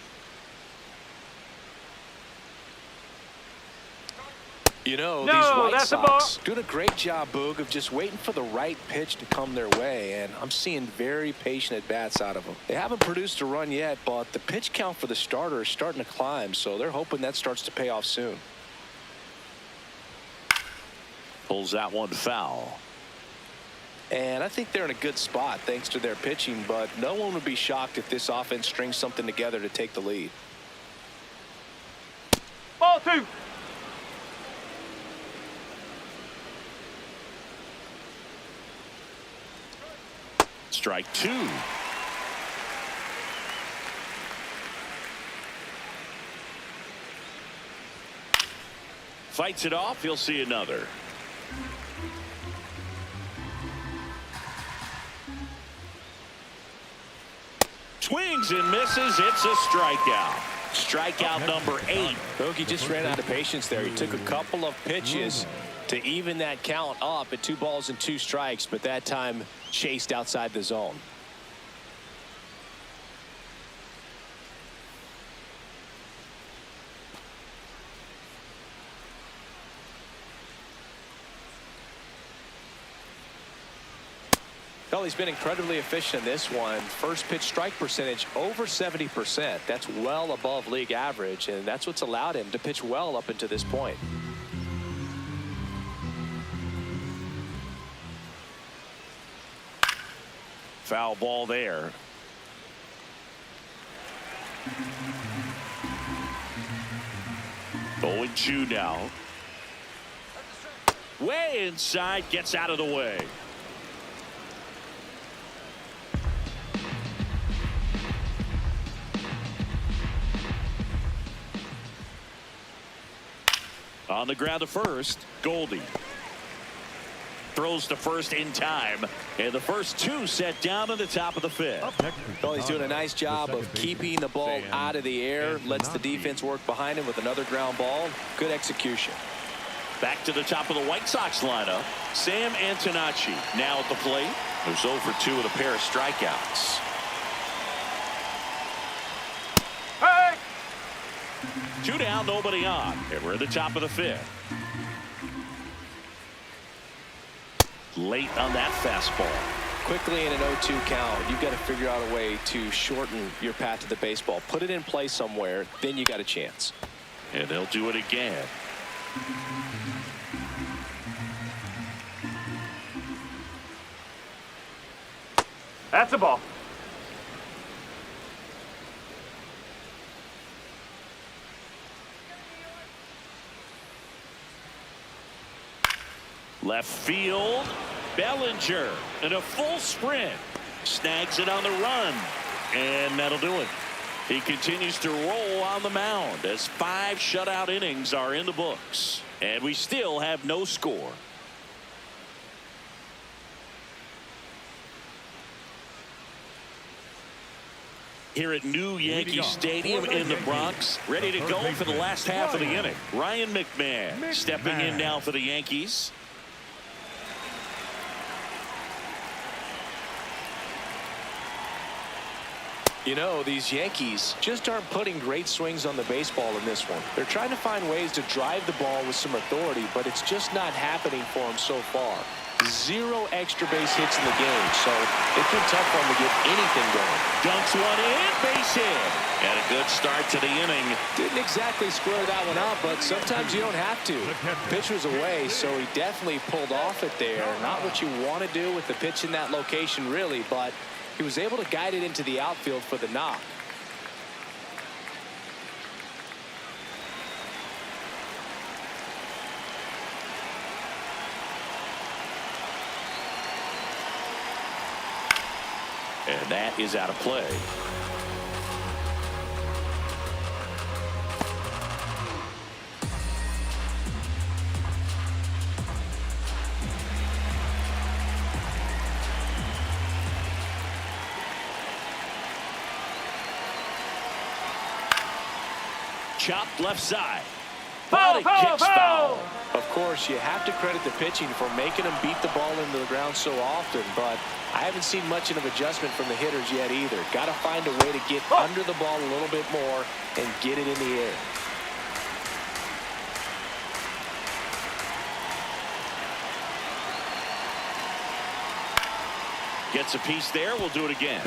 You know, No, these White that's a Sox ball. doing a great job, Boog, of just waiting for the right pitch to come their way, and I'm seeing very patient at-bats out of them. They haven't produced a run yet, but the pitch count for the starter is starting to climb, so they're hoping that starts to pay off soon. Pulls that one foul. And I think they're in a good spot thanks to their pitching, but no one would be shocked if this offense strings something together to take the lead. Ball 2. Strike 2. Fights it off. He'll see another. Swings and misses. It's a strikeout. Strikeout number 8. Bogey just ran out of patience there. He took a couple of pitches to even that count up at 2 balls and 2 strikes, but that time chased outside the zone. Well, he's been incredibly efficient in this one. First pitch strike percentage over 70%. That's well above league average, and that's what's allowed him to pitch well up until this point. Foul ball there. Oh, 0-2 now. Way inside, gets out of the way. On the ground to first, Goldie. Throws to first in time, and the first two set down at the top of the fifth. Well, he's doing a nice job of keeping the ball out of the air, lets the defense work behind him with another ground ball. Good execution. Back to the top of the White Sox lineup, Sam Antonacci now at the plate. There's 0 for 2 with a pair of strikeouts. Hey! 2 down, nobody on, and we're at the top of the fifth. Late on that fastball. Quickly in an 0-2 count, you've got to figure out a way to shorten your path to the baseball. Put it in play somewhere, then you got a chance. And they'll do it again. That's a ball. Left field, Bellinger in a full sprint. Snags it on the run, and that'll do it. He continues to roll on the mound as 5 shutout innings are in the books. And we still have no score. Here at new Yankee Stadium in the Bronx, ready to go for the last half of the inning. Ryan McMahon stepping in now for the Yankees. You know, these Yankees just aren't putting great swings on the baseball in this one. They're trying to find ways to drive the ball with some authority, but it's just not happening for them so far. 0 extra base hits in the game, so it's been tough for them to get anything going. Dunks one in, base hit. And a good start to the inning. Didn't exactly square that one out, but sometimes you don't have to. Pitch was away, so he definitely pulled off it there. Not what you want to do with the pitch in that location, really, but he was able to guide it into the outfield for the knock. And that is out of play. Chopped left side. Foul, But it kicks foul. Of course, you have to credit the pitching for making them beat the ball into the ground so often, but I haven't seen much of an adjustment from the hitters yet either. Got to find a way to get under the ball a little bit more and get it in the air. Gets a piece there. We'll do it again.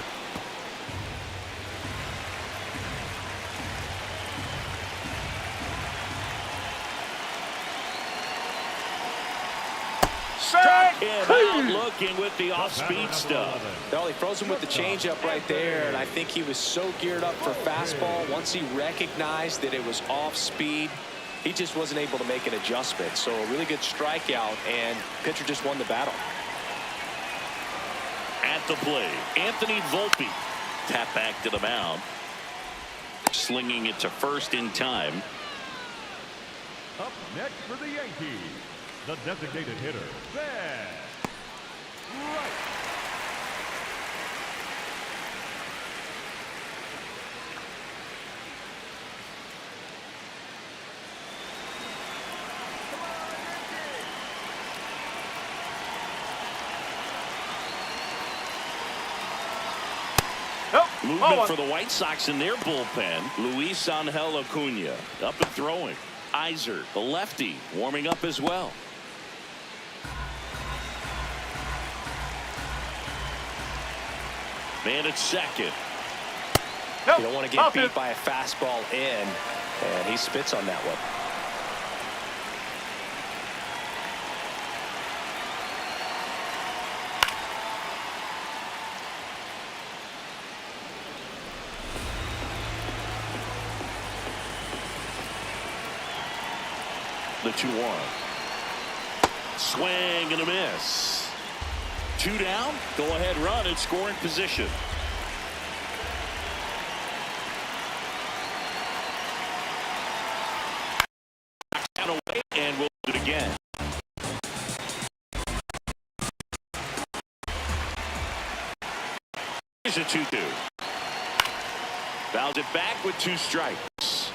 Struck him out looking with the off-speed stuff. Well, he froze him with the changeup right there, and I think he was so geared up for fastball. Once he recognized that it was off speed, he just wasn't able to make an adjustment. So a really good strikeout, and pitcher just won the battle. At the plate, Anthony Volpe. Tap back to the mound. Slinging it to first in time. Up next for the Yankees, the designated hitter, Ben Wright. Movement for the White Sox in their bullpen. Luis Angel Acuna up and throwing. Iser, the lefty, warming up as well. Man at second. You don't want to get beat by a fastball in, and he spits on that one. The 2-1. Swing and a miss. 2 down. Go ahead run in scoring position. Out away, a 2-2. Fouls it back with 2 strikes.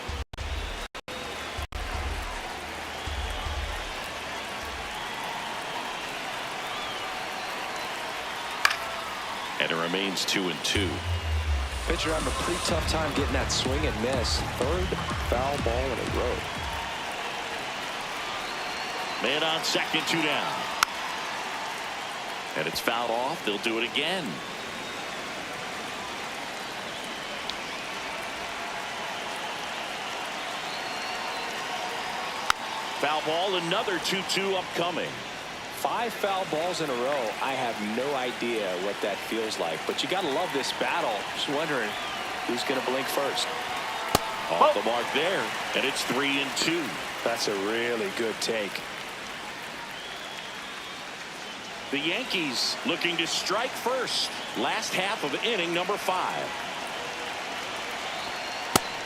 And it remains 2-2. Pitcher having a pretty tough time getting that swing and miss. 3rd foul ball in a row. Man on second, 2 down. And it's fouled off. They'll do it again. Foul ball, another 2-2 upcoming. 5 foul balls in a row. I have no idea what that feels like, but you got to love this battle. Just wondering who's going to blink first. Off the mark there, and it's 3-2. That's a really good take. The Yankees looking to strike first. Last half of inning number 5.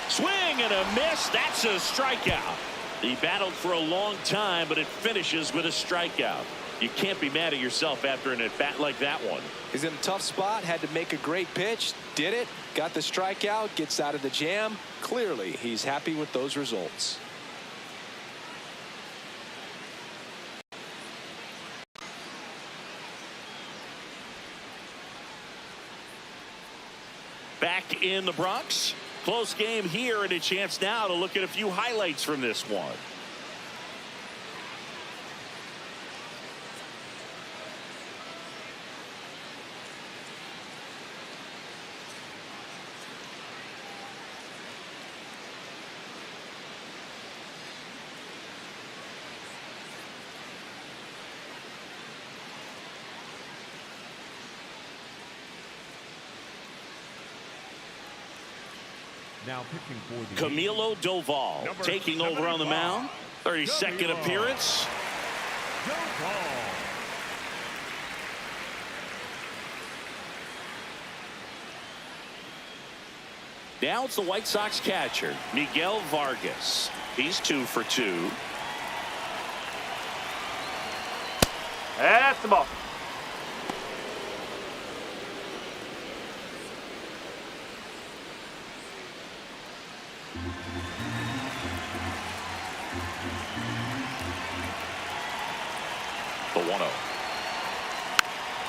Swing and a miss. That's a strikeout. He battled for a long time, but it finishes with a strikeout. You can't be mad at yourself after an at-bat like that one. He's in a tough spot, had to make a great pitch, did it, got the strikeout, gets out of the jam. Clearly, he's happy with those results. Back in the Bronx. Close game here, and a chance now to look at a few highlights from this one. Now pitching for the Camilo Doval taking over on the mound. 32nd appearance. Doval. Now it's the White Sox catcher, Miguel Vargas. He's 2 for 2. That's the ball. The 1-0.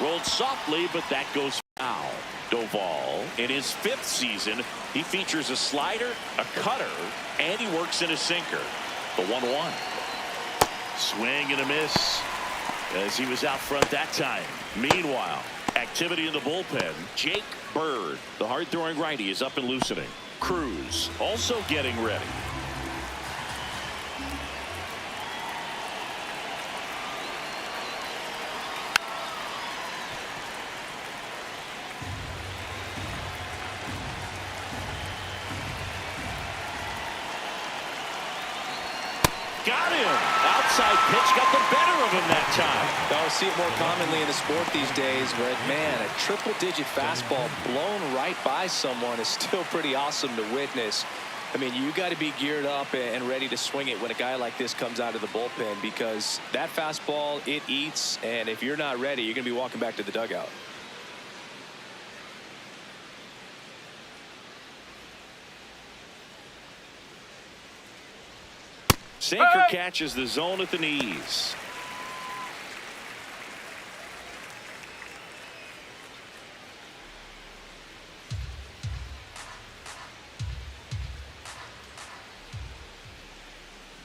Rolled softly, but that goes foul. Doval, in his 5th season, he features a slider, a cutter, and he works in a sinker. The 1-1. Swing and a miss as he was out front that time. Meanwhile, activity in the bullpen. Jake Bird, the hard-throwing righty, is up and loosening. Cruz also getting ready. Got him. Outside pitch got the better of him that time. I see it more commonly in the sport these days, but man, a triple-digit fastball blown right by someone is still pretty awesome to witness. I mean, you got to be geared up and ready to swing it when a guy like this comes out of the bullpen, because that fastball, it eats, and if you're not ready, you're going to be walking back to the dugout. Sinker catches the zone at the knees.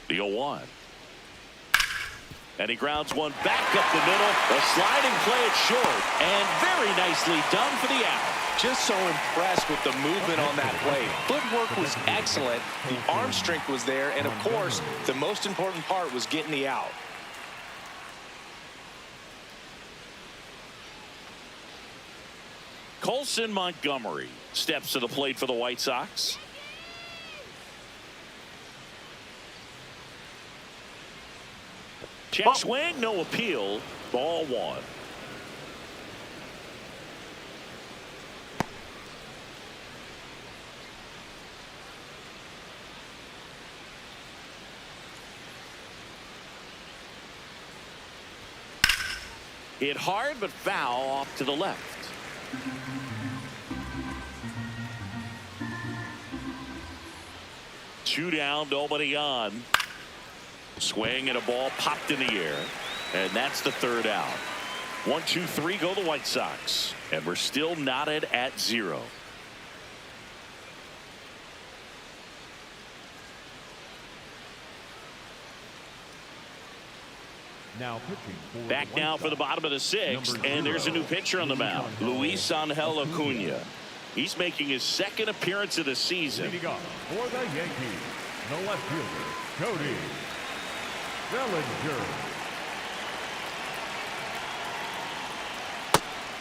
The 0-1. And he grounds one back up the middle. A sliding play at short. And very nicely done for the out. Just so impressed with the movement on that play. Footwork was excellent. The arm strength was there. And, of course, the most important part was getting the out. Colson Montgomery steps to the plate for the White Sox. Check swing, no appeal. Ball 1. Hit hard, but foul off to the left. 2 down, nobody on. Swing and a ball popped in the air. And that's the 3rd out. 1, 2, 3 go the White Sox. And we're still knotted at 0. Now pitching for Back the White now for the Sox, bottom of the 6th. number And there's a 0, new pitcher on the mound. Luis Angel Acuna. He's making his 2nd appearance of the season. Leading off for the Yankees, the left fielder, Cody Bellinger.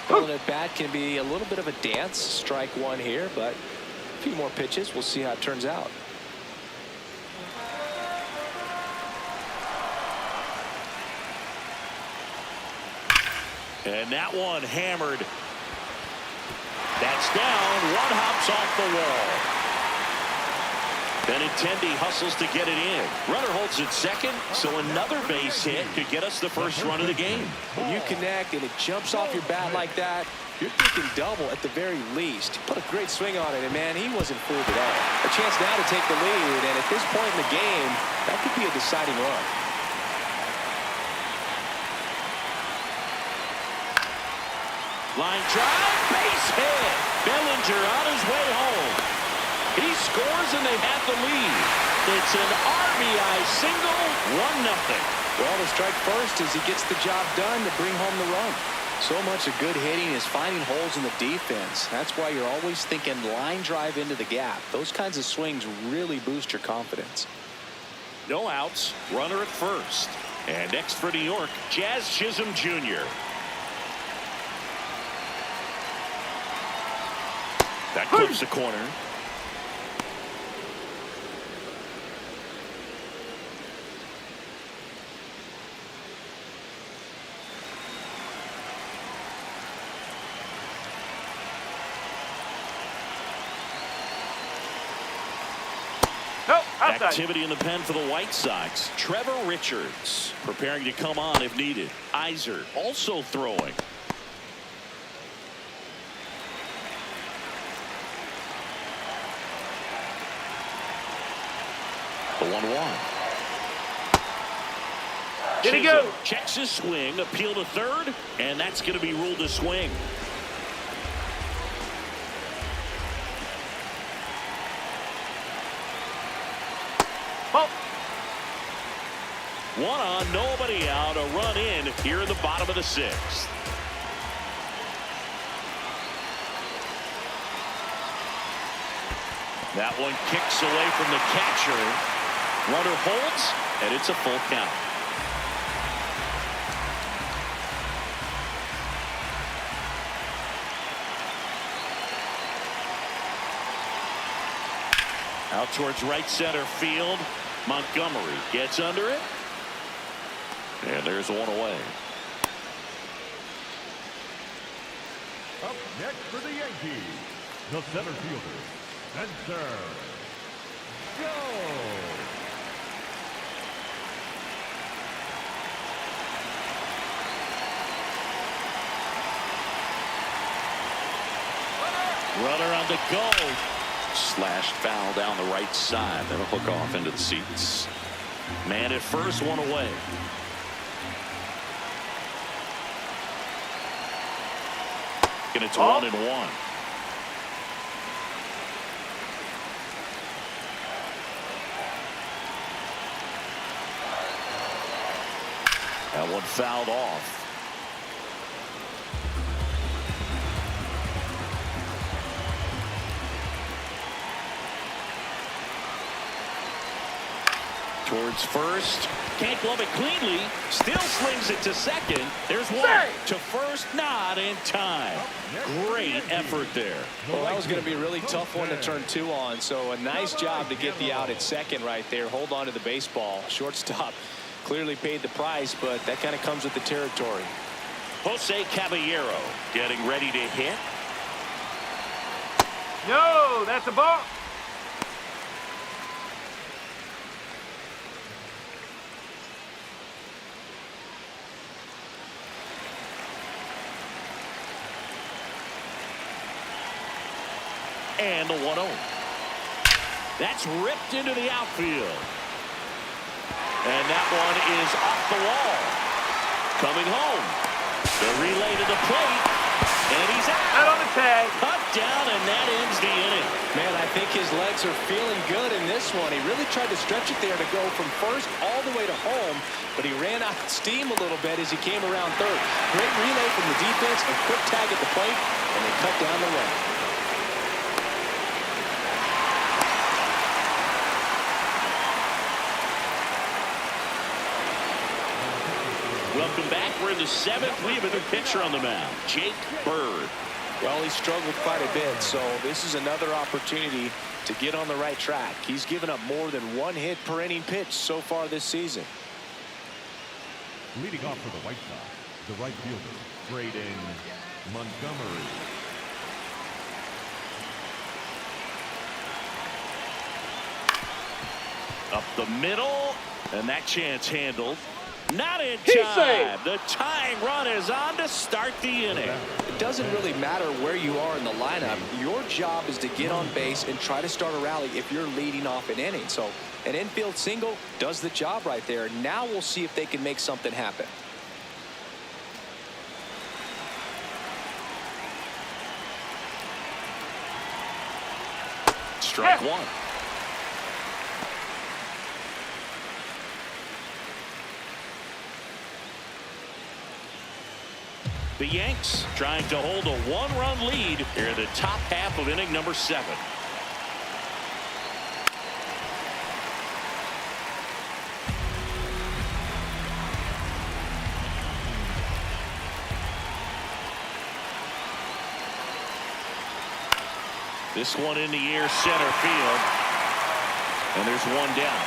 Well, an at-bat can be a little bit of a dance. Strike 1 here, but a few more pitches. We'll see how it turns out. And that one hammered. That's down. 1 hops off the wall. Benintendi hustles to get it in. Runner holds at 2nd, so another base hit could get us the first run of the game. When you connect and it jumps off your bat like that, you're thinking double at the very least. Put a great swing on it, and man, he wasn't fooled at all. A chance now to take the lead, and at this point in the game, that could be a deciding run. Line drive, base hit. Bellinger on his way home. He scores and they have the lead. It's an RBI single, 1-0. Well, the strike first as he gets the job done to bring home the run. So much of good hitting is finding holes in the defense. That's why you're always thinking line drive into the gap. Those kinds of swings really boost your confidence. No outs, runner at first. And next for New York, Jazz Chisholm Jr. That clips the corner. Nope, outside. Activity in the pen for the White Sox. Trevor Richards preparing to come on if needed. Iser also throwing. The 1-1. Did he go? Checks his swing, appeal to 3rd, and that's going to be ruled a swing. Ball. 1 on, nobody out. A run in here in the bottom of the 6th. That one kicks away from the catcher. Runner holds, and it's a full count. Out towards right center field. Montgomery gets under it. And there's 1 away. Up next for the Yankees, the center fielder, Spencer Joe. Runner on the go. Slashed foul down the right side. That'll hook off into the seats. Man at first, 1 away. And it's 1-1. That one fouled off. Towards first. Can't glove it cleanly. Still slings it to 2nd. There's 1. To first, not in time. Great effort there. Well, that was going to be a really tough one to turn 2 on. So a nice job to get the out at 2nd right there. Hold on to the baseball. Shortstop clearly paid the price, but that kind of comes with the territory. Jose Caballero getting ready to hit. No, that's a ball. And the 1-0. That's ripped into the outfield. And that one is off the wall. Coming home. The relay to the plate. And he's out. Out on the tag. Cut down, and that ends the inning. Man, I think his legs are feeling good in this one. He really tried to stretch it there to go from first all the way to home, but he ran out of steam a little bit as he came around third. Great relay from the defense, a quick tag at the plate, and they cut down the run. Welcome back. We're in the seventh. We have a new pitcher on the mound, Jake Bird. Well, he struggled quite a bit, so this is another opportunity to get on the right track. He's given up more than one hit per inning pitch so far this season. Leading off for the White Sox, the right fielder, Braden Montgomery. Up the middle, and that chance handled. Not in He's time. safe. The tying run is on to start the inning. It doesn't really matter where you are in the lineup. Your job is to get on base and try to start a rally if you're leading off an inning. So an infield single does the job right there. Now we'll see if they can make something happen. Strike one. The Yanks trying to hold a one-run lead here in the top half of inning number 7. This one in the air, center field, and there's one down.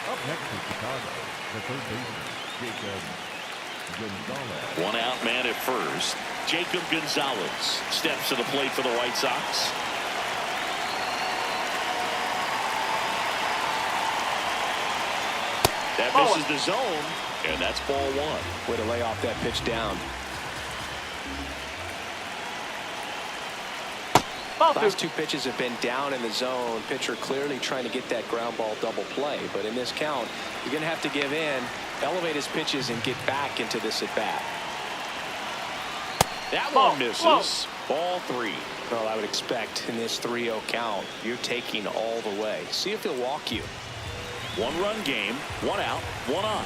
Up next is Chicago, the third baseman, Jacob Gonzalez. One out man at first. Jacob Gonzalez steps to the plate for the White Sox. That misses the zone, and that's ball one. Way to lay off that pitch down. Last two pitches have been down in the zone. Pitcher clearly trying to get that ground ball double play. But in this count, you're going to have to give in, elevate his pitches, and get back into this at bat. That one misses. Ball 3. Well, I would expect in this 3-0 count, you're taking all the way. See if he'll walk you. One-run game, one out, one on.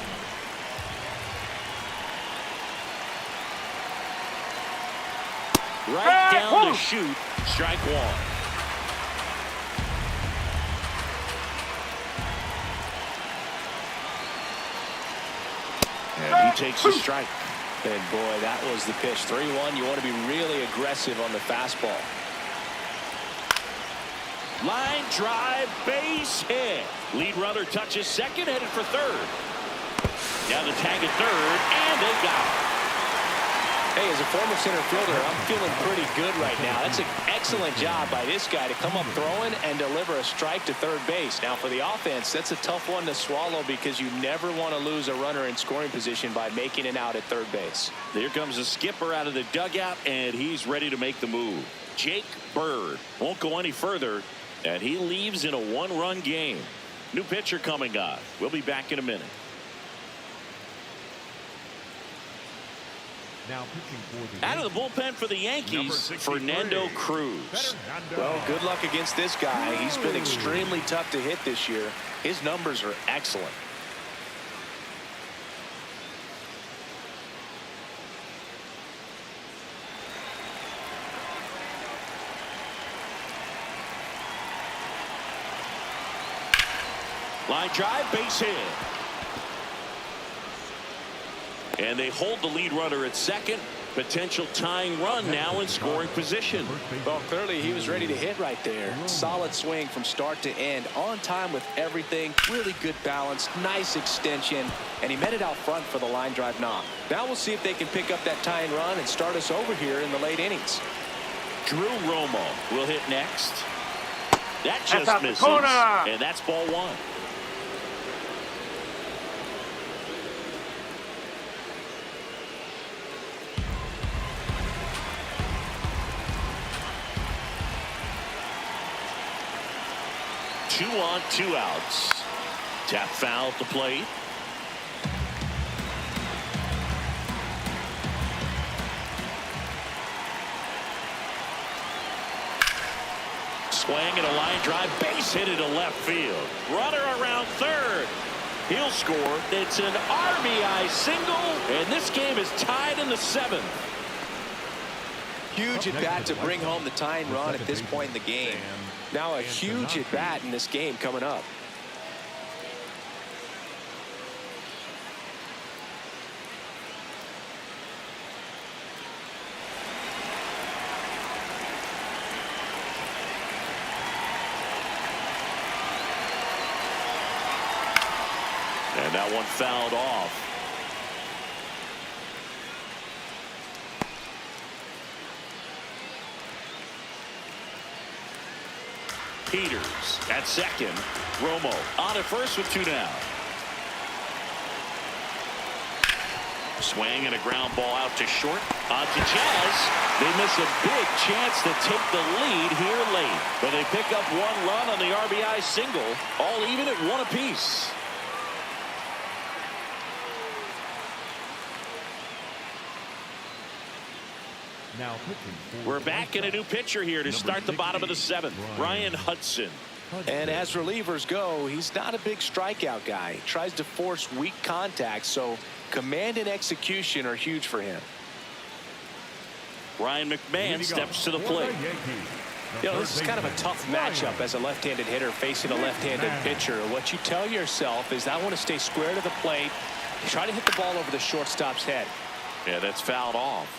Right down the chute, strike one. And he takes the strike. And boy, that was the pitch. 3-1. You want to be really aggressive on the fastball. Line drive, base hit. Lead runner touches second, headed for third. Now the tag at third, and they got it. Hey, as a former center fielder, I'm feeling pretty good right now. That's an excellent job by this guy to come up throwing and deliver a strike to third base. Now, for the offense, that's a tough one to swallow because you never want to lose a runner in scoring position by making it out at third base. Here comes the skipper out of the dugout, and he's ready to make the move. Jake Bird won't go any further, and he leaves in a one-run game. New pitcher coming on. We'll be back in a minute. Now pitching for the Out of the bullpen for the Yankees, Fernando Cruz. Well, good luck against this guy. He's been extremely tough to hit this year. His numbers are excellent. Line drive, base hit. And they hold the lead runner at second. Potential tying run now in scoring position. Well, clearly he was ready to hit right there. Solid swing from start to end. On time with everything. Really good balance. Nice extension. And he met it out front for the line drive knock. Now we'll see if they can pick up that tying run and start us over here in the late innings. Drew Romo will hit next. That That's just out the misses. corner. And that's ball one. 2 on, 2 outs. Tap foul at the plate. Swing and a line drive, base hit into left field. Runner around third. He'll score. It's an RBI single, and this game is tied in the 7th. Huge at bat to bring home the tying run at this point in the game. Now a huge at bat in this game coming up. And that one fouled off. Peters at second. Romo on at first with 2 down. Swing and a ground ball out to short. On to Jazz. They miss a big chance to take the lead here late. But they pick up 1 run on the RBI single. All even at 1 apiece. Now pitching. We're back in a new pitcher here to start the bottom of the 7th. Ryan Hudson. And as relievers go, he's not a big strikeout guy. He tries to force weak contact, so command and execution are huge for him. Ryan McMahon steps to the plate. You know, this is kind of a tough matchup as a left-handed hitter facing a left-handed pitcher. What you tell yourself is, I want to stay square to the plate, try to hit the ball over the shortstop's head. Yeah, that's fouled off.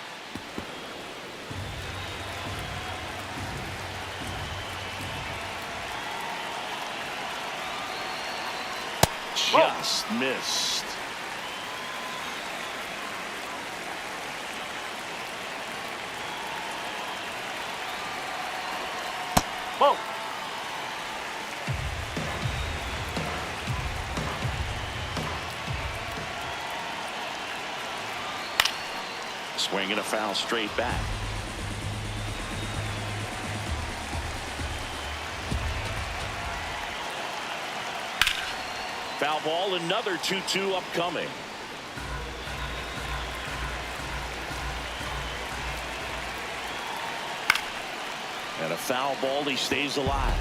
Just missed. Whoa. Swing and a foul straight back. Foul ball, another 2-2 upcoming. And a foul ball, he stays alive.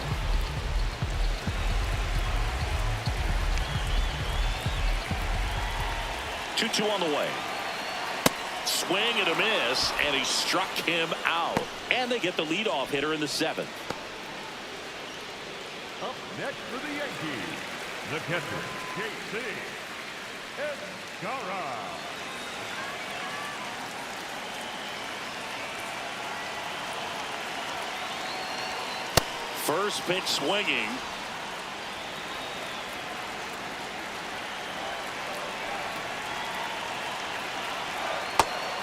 Two on the way. Swing and a miss, and he struck him out. And they get the leadoff hitter in the 7th. Up next for the Yankees, the catcher, Este. First pitch swinging.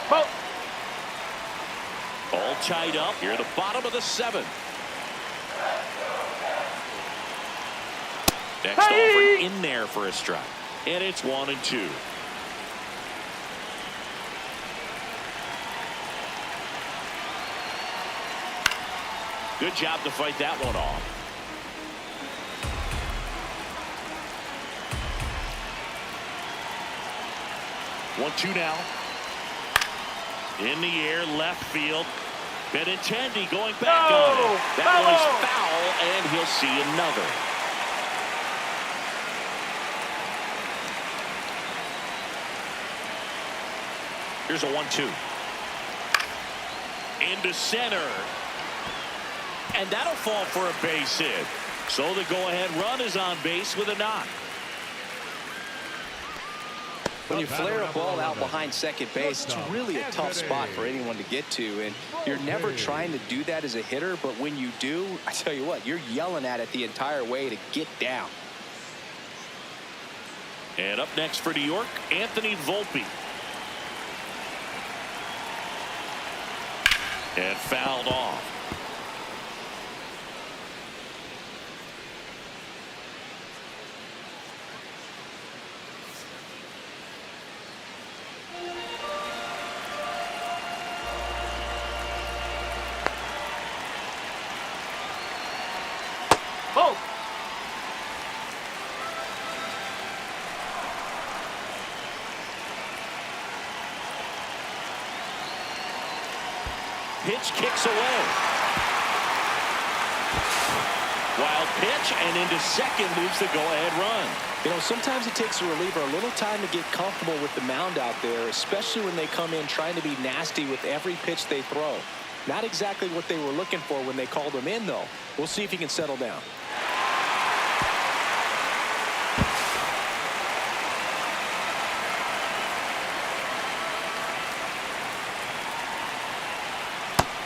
Whoa. All tied up here at the bottom of the 7th. Next offer in there for a strike. And it's 1-2. Good job to fight that one off. One-two now. In the air, left field. Benintendi going back on it. That one is foul, and he'll see another. Here's a 1-2. Into center. And that'll fall for a base hit. So the go-ahead run is on base with a knock. When you flare a ball out behind second base, it's really a tough spot for anyone to get to. And you're never trying to do that as a hitter. But when you do, I tell you what, you're yelling at it the entire way to get down. And up next for New York, Anthony Volpe. And fouled off. pitch kicks away. Wild pitch, and into second moves the go-ahead run. You know, sometimes it takes a reliever a little time to get comfortable with the mound out there, especially when they come in trying to be nasty with every pitch they throw. Not exactly what they were looking for when they called him in, though. We'll see if he can settle down.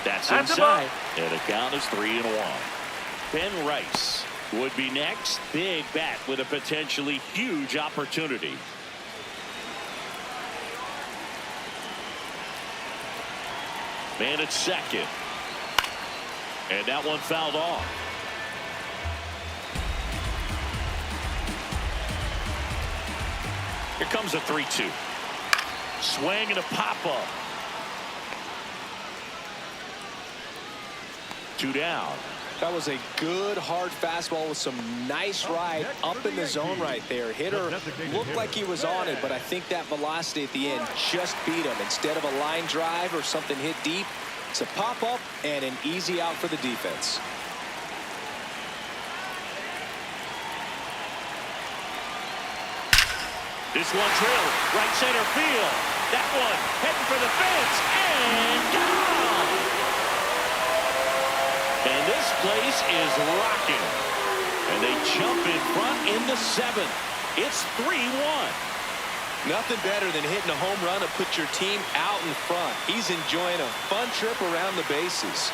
That's That's inside, and the count is 3-1. Ben Rice would be next. Big bat with a potentially huge opportunity. Man at second. And that one fouled off. Here comes a 3-2. Swing and a pop-up. 2 down. That was a good hard fastball with some nice ride up in the zone right there. Hitter looked like he was on it, but I think that velocity at the end just beat him. Instead of a line drive or something hit deep, it's a pop-up and an easy out for the defense. This one drilled right center field. That one heading for the fence and gone. And this place is rocking. And they jump in front in the 7th. It's 3-1. Nothing better than hitting a home run to put your team out in front. He's enjoying a fun trip around the bases.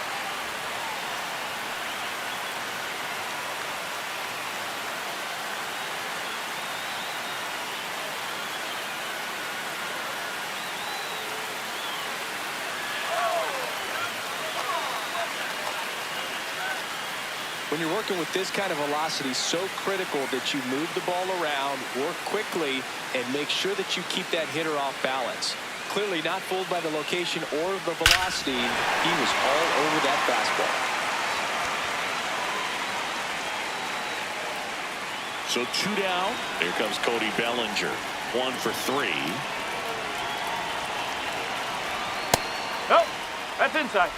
When you're working with this kind of velocity, so critical that you move the ball around, work quickly, and make sure that you keep that hitter off balance. Clearly not fooled by the location or the velocity. He was all over that fastball. So 2 down. Here comes Cody Bellinger. 1 for 3. Oh, that's inside.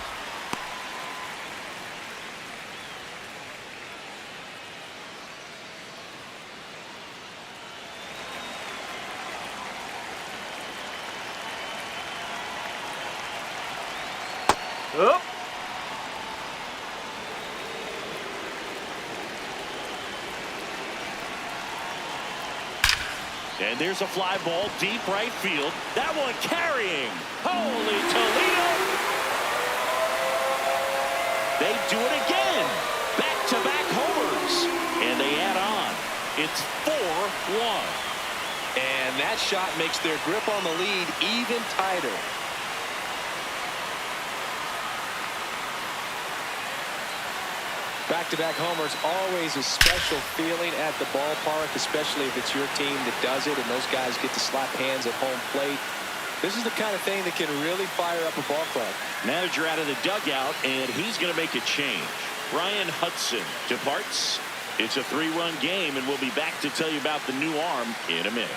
Oh. And there's a fly ball deep right field. That one carrying. Holy Toledo. They do it again. Back-to-back homers. And they add on. It's 4-1. And that shot makes their grip on the lead even tighter. Back-to-back homers, always a special feeling at the ballpark, especially if it's your team that does it and those guys get to slap hands at home plate. This is the kind of thing that can really fire up a ball club. Manager out of the dugout, and he's going to make a change. Brian Hudson departs. It's a 3-run game, and we'll be back to tell you about the new arm in a minute.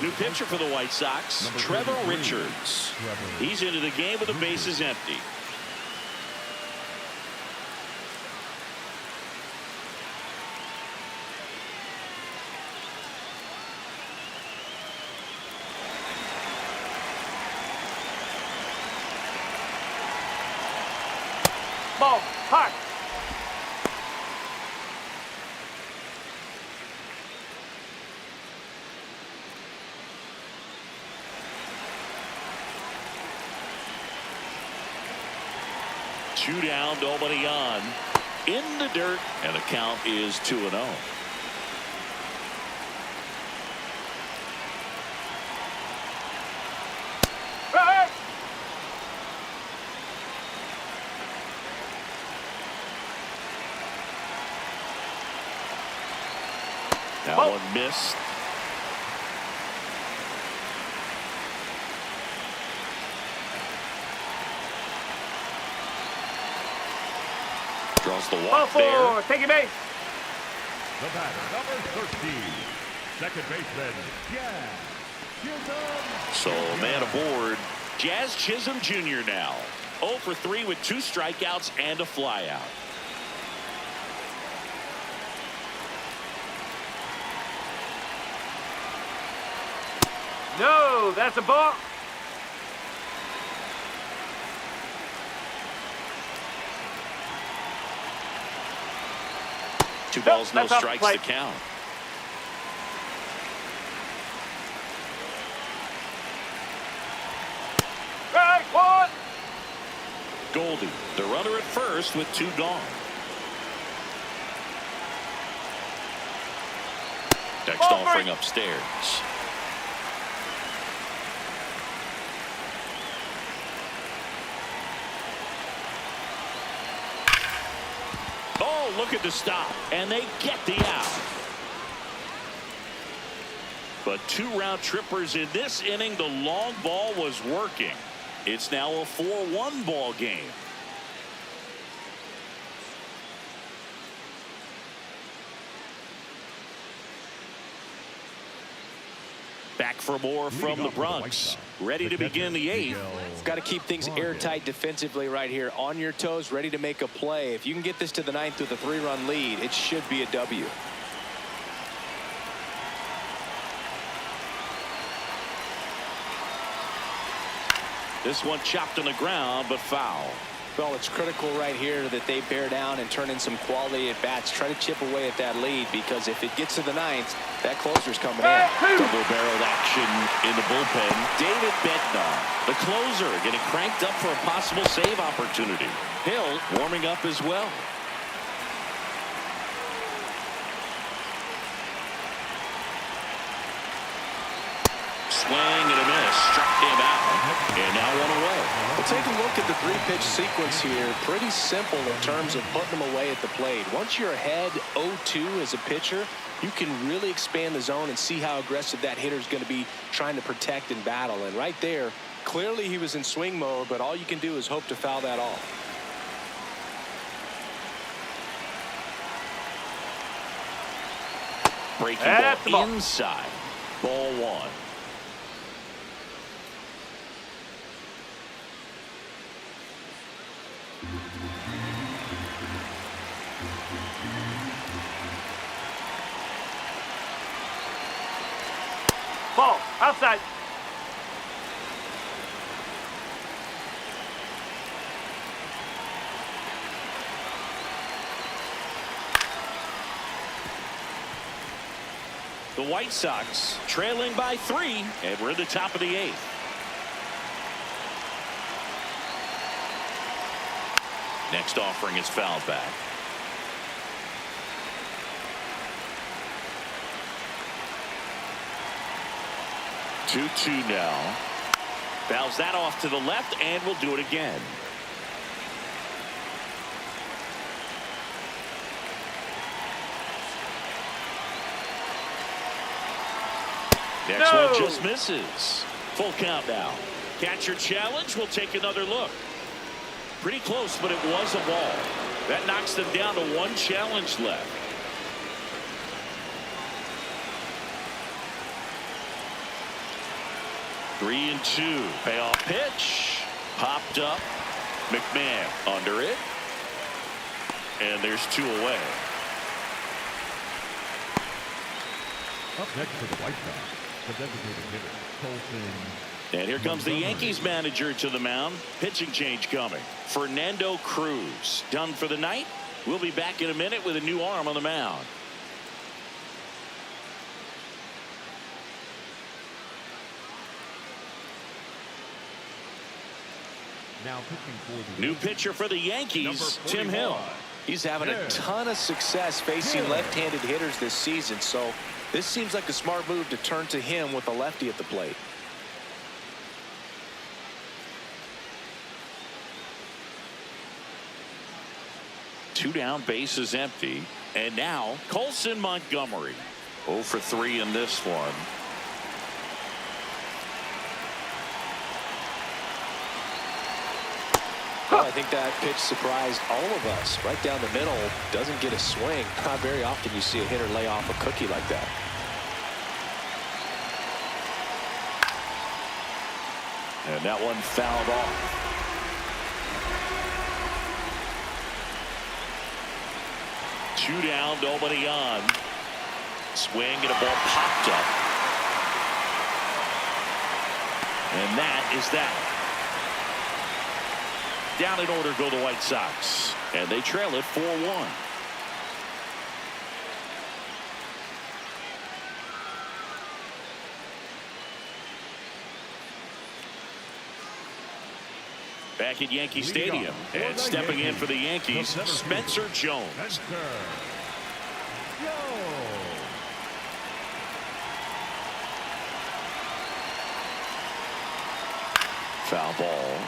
New pitcher for the White Sox, Trevor Richards. He's into the game with the bases empty. Ball, hot. Two down, nobody on. In the dirt, and the count is 2-0. Hey! That Oh. one missed. Draws the Ball walk there. 4, take your base. The batter, number 13, second baseman, Jack Houston. So man aboard, Jazz Chisholm Jr. now. 0 for 3 with 2 strikeouts and a flyout. No, that's a ball. Two balls, no that's off the strikes plate. to count. Right, one. Goldie, the runner at first with 2 gone. Next Ball offering break. upstairs. Oh, look at the stop. And they get the out. But 2 round trippers in this inning. The long ball was working. It's now a 4-1 ball game. Back for more from the Bronx. Ready to begin the 8th. Got to keep things airtight defensively right here. On your toes, ready to make a play. If you can get this to the 9th with a 3-run lead, it should be a W. This one chopped on the ground, but foul. Well, it's critical right here that they bear down and turn in some quality at bats. Try to chip away at that lead, because if it gets to the 9th, that closer's coming in. Double-barreled action in the bullpen. David Bednar, the closer, getting cranked up for a possible save opportunity. Hill warming up as well. Swing and a miss. Struck him out. And now 1 away. Well, take a look at the 3-pitch sequence here. Pretty simple in terms of putting them away at the plate. Once you're ahead 0-2 as a pitcher, you can really expand the zone and see how aggressive that hitter is going to be trying to protect and battle. And right there, clearly he was in swing mode, but all you can do is hope to foul that off. Breaking That's the ball ball. inside. Ball 1. Ball, outside. The White Sox trailing by 3, and we're in the top of the 8th. Next offering is fouled back. Two now. Fouls that off to the left, and we'll do it again. Next No. one just misses. Full count now. Catcher challenge. We'll take another look. Pretty close, but it was a ball. That knocks them down to 1 challenge left. Three and 2. Payoff pitch. Popped up. McMahon under it. And there's 2 away. Up next for the White Sox, the designated hitter, Colson. And here comes the Yankees manager to the mound. Pitching change coming. Fernando Cruz done for the night. We'll be back in a minute with a new arm on the mound. Now pitching for the New pitcher for the Yankees, Tim Hill. He's having a ton of success facing left-handed hitters this season, so this seems like a smart move to turn to him with a lefty at the plate. Two down, bases empty. And now Colson Montgomery. 0 for 3 in this one. Well, I think that pitch surprised all of us. Right down the middle, doesn't get a swing. Not very often you see a hitter lay off a cookie like that. And that one fouled off. Two down, nobody on. Swing and a ball popped up. And that is that. Down in order go the White Sox. And they trail it 4-1. Back at Yankee Stadium, and stepping in for the Yankees, Spencer Jones. Foul ball.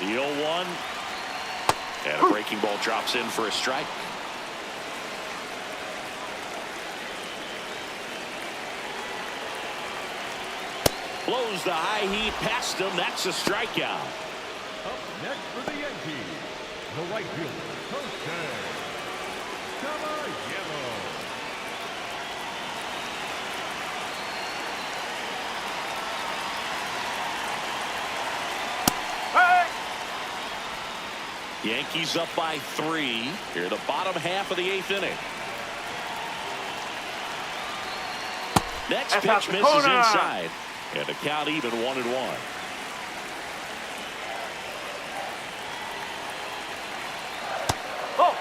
The 0-1. And a breaking ball drops in for a strike. Blows the high heat past him. That's a strikeout. Up next for the Yankees, the right fielder, Este. Yankees up by 3 here in the bottom half of the 8th inning. Next pitch misses inside, and the count even 1-1. Oh.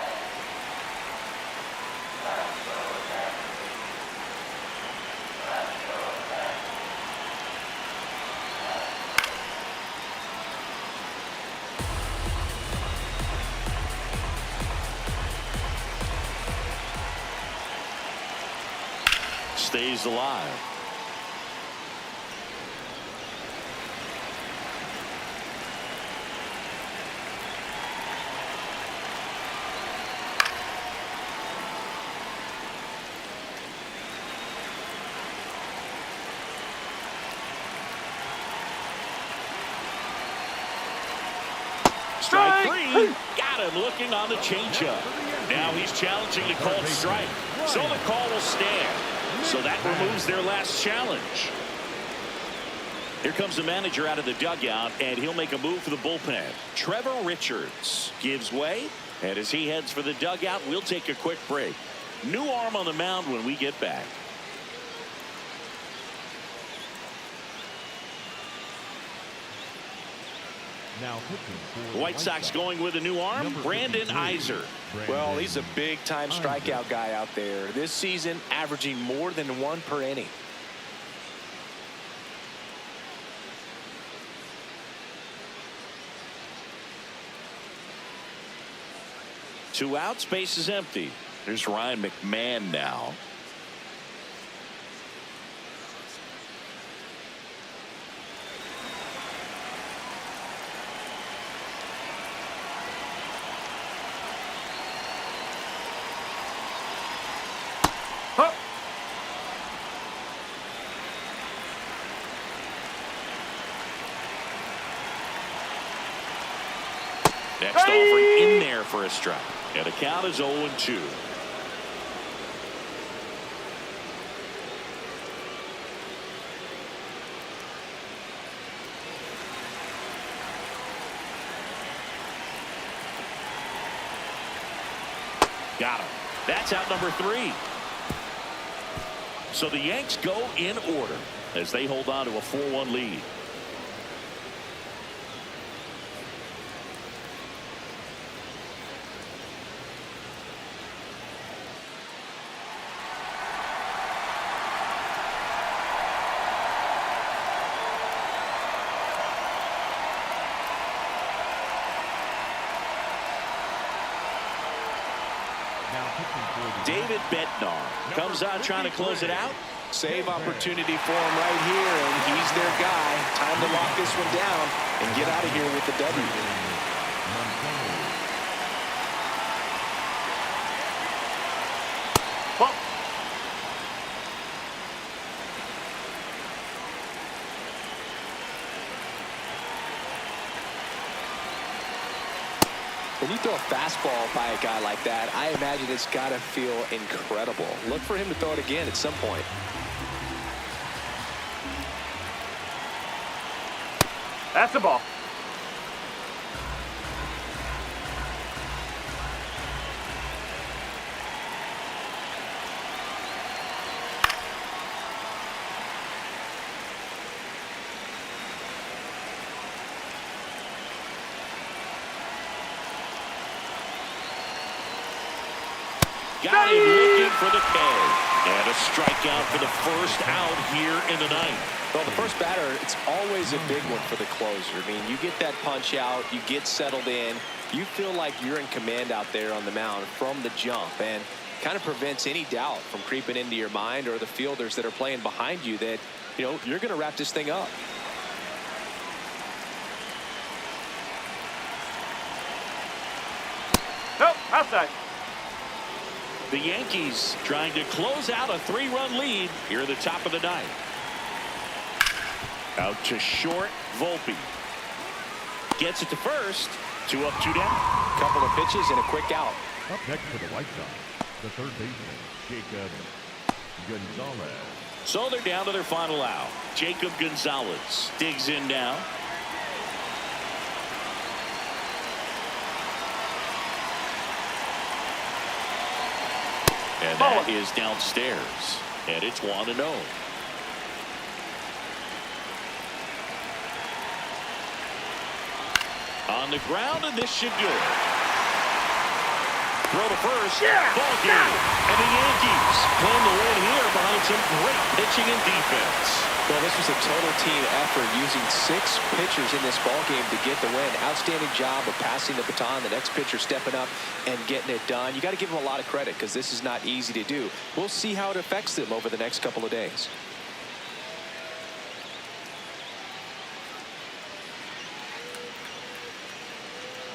Stays alive. Strike 3. Got him looking on the changeup. Now he's challenging the called strike. So the call will stand. So that removes their last challenge. Here comes the manager out of the dugout, and he'll make a move for the bullpen. Trevor Richards gives way, and as he heads for the dugout, we'll take a quick break. New arm on the mound when we get back. Now the White Sox going with a new arm, Brandon Iser. Well, he's a big-time strikeout guy out there. This season, averaging more than 1 per inning. Two outs, base is empty. There's Ryan McMahon now. Next offering in there for a strike. And the count is 0-2. Got him. That's out number 3. So the Yanks go in order as they hold on to a 4-1 lead. David Bednar comes out trying to close it out. Save opportunity for him right here, and he's their guy. Time to lock this one down and get out of here with the W. When you throw a fastball by a guy like that, I imagine it's got to feel incredible. Look for him to throw it again at some point. That's the ball. Got him looking for the K. And a strikeout for the first out here in the ninth. Well, the first batter, it's always a big one for the closer. I mean, you get that punch out, you get settled in, you feel like you're in command out there on the mound from the jump, and kind of prevents any doubt from creeping into your mind or the fielders that are playing behind you that, you know, you're going to wrap this thing up. Nope, outside. The Yankees trying to close out a 3-run lead here at the top of the ninth. Out to short, Volpe. Gets it to first. 2 up, 2 down. Couple of pitches and a quick out. Up next for the White Sox, the third baseman, Jacob Gonzalez. So they're down to their final out. Jacob Gonzalez digs in now. And that is downstairs. And it's 1-0. On the ground, and this should do it. Throw to first. Ball game. And the Yankees claim the win here behind some great pitching and defense. Well, this was a total team effort using 6 pitchers in this ball game to get the win. Outstanding job of passing the baton. The next pitcher stepping up and getting it done. You got to give them a lot of credit because this is not easy to do. We'll see how it affects them over the next couple of days.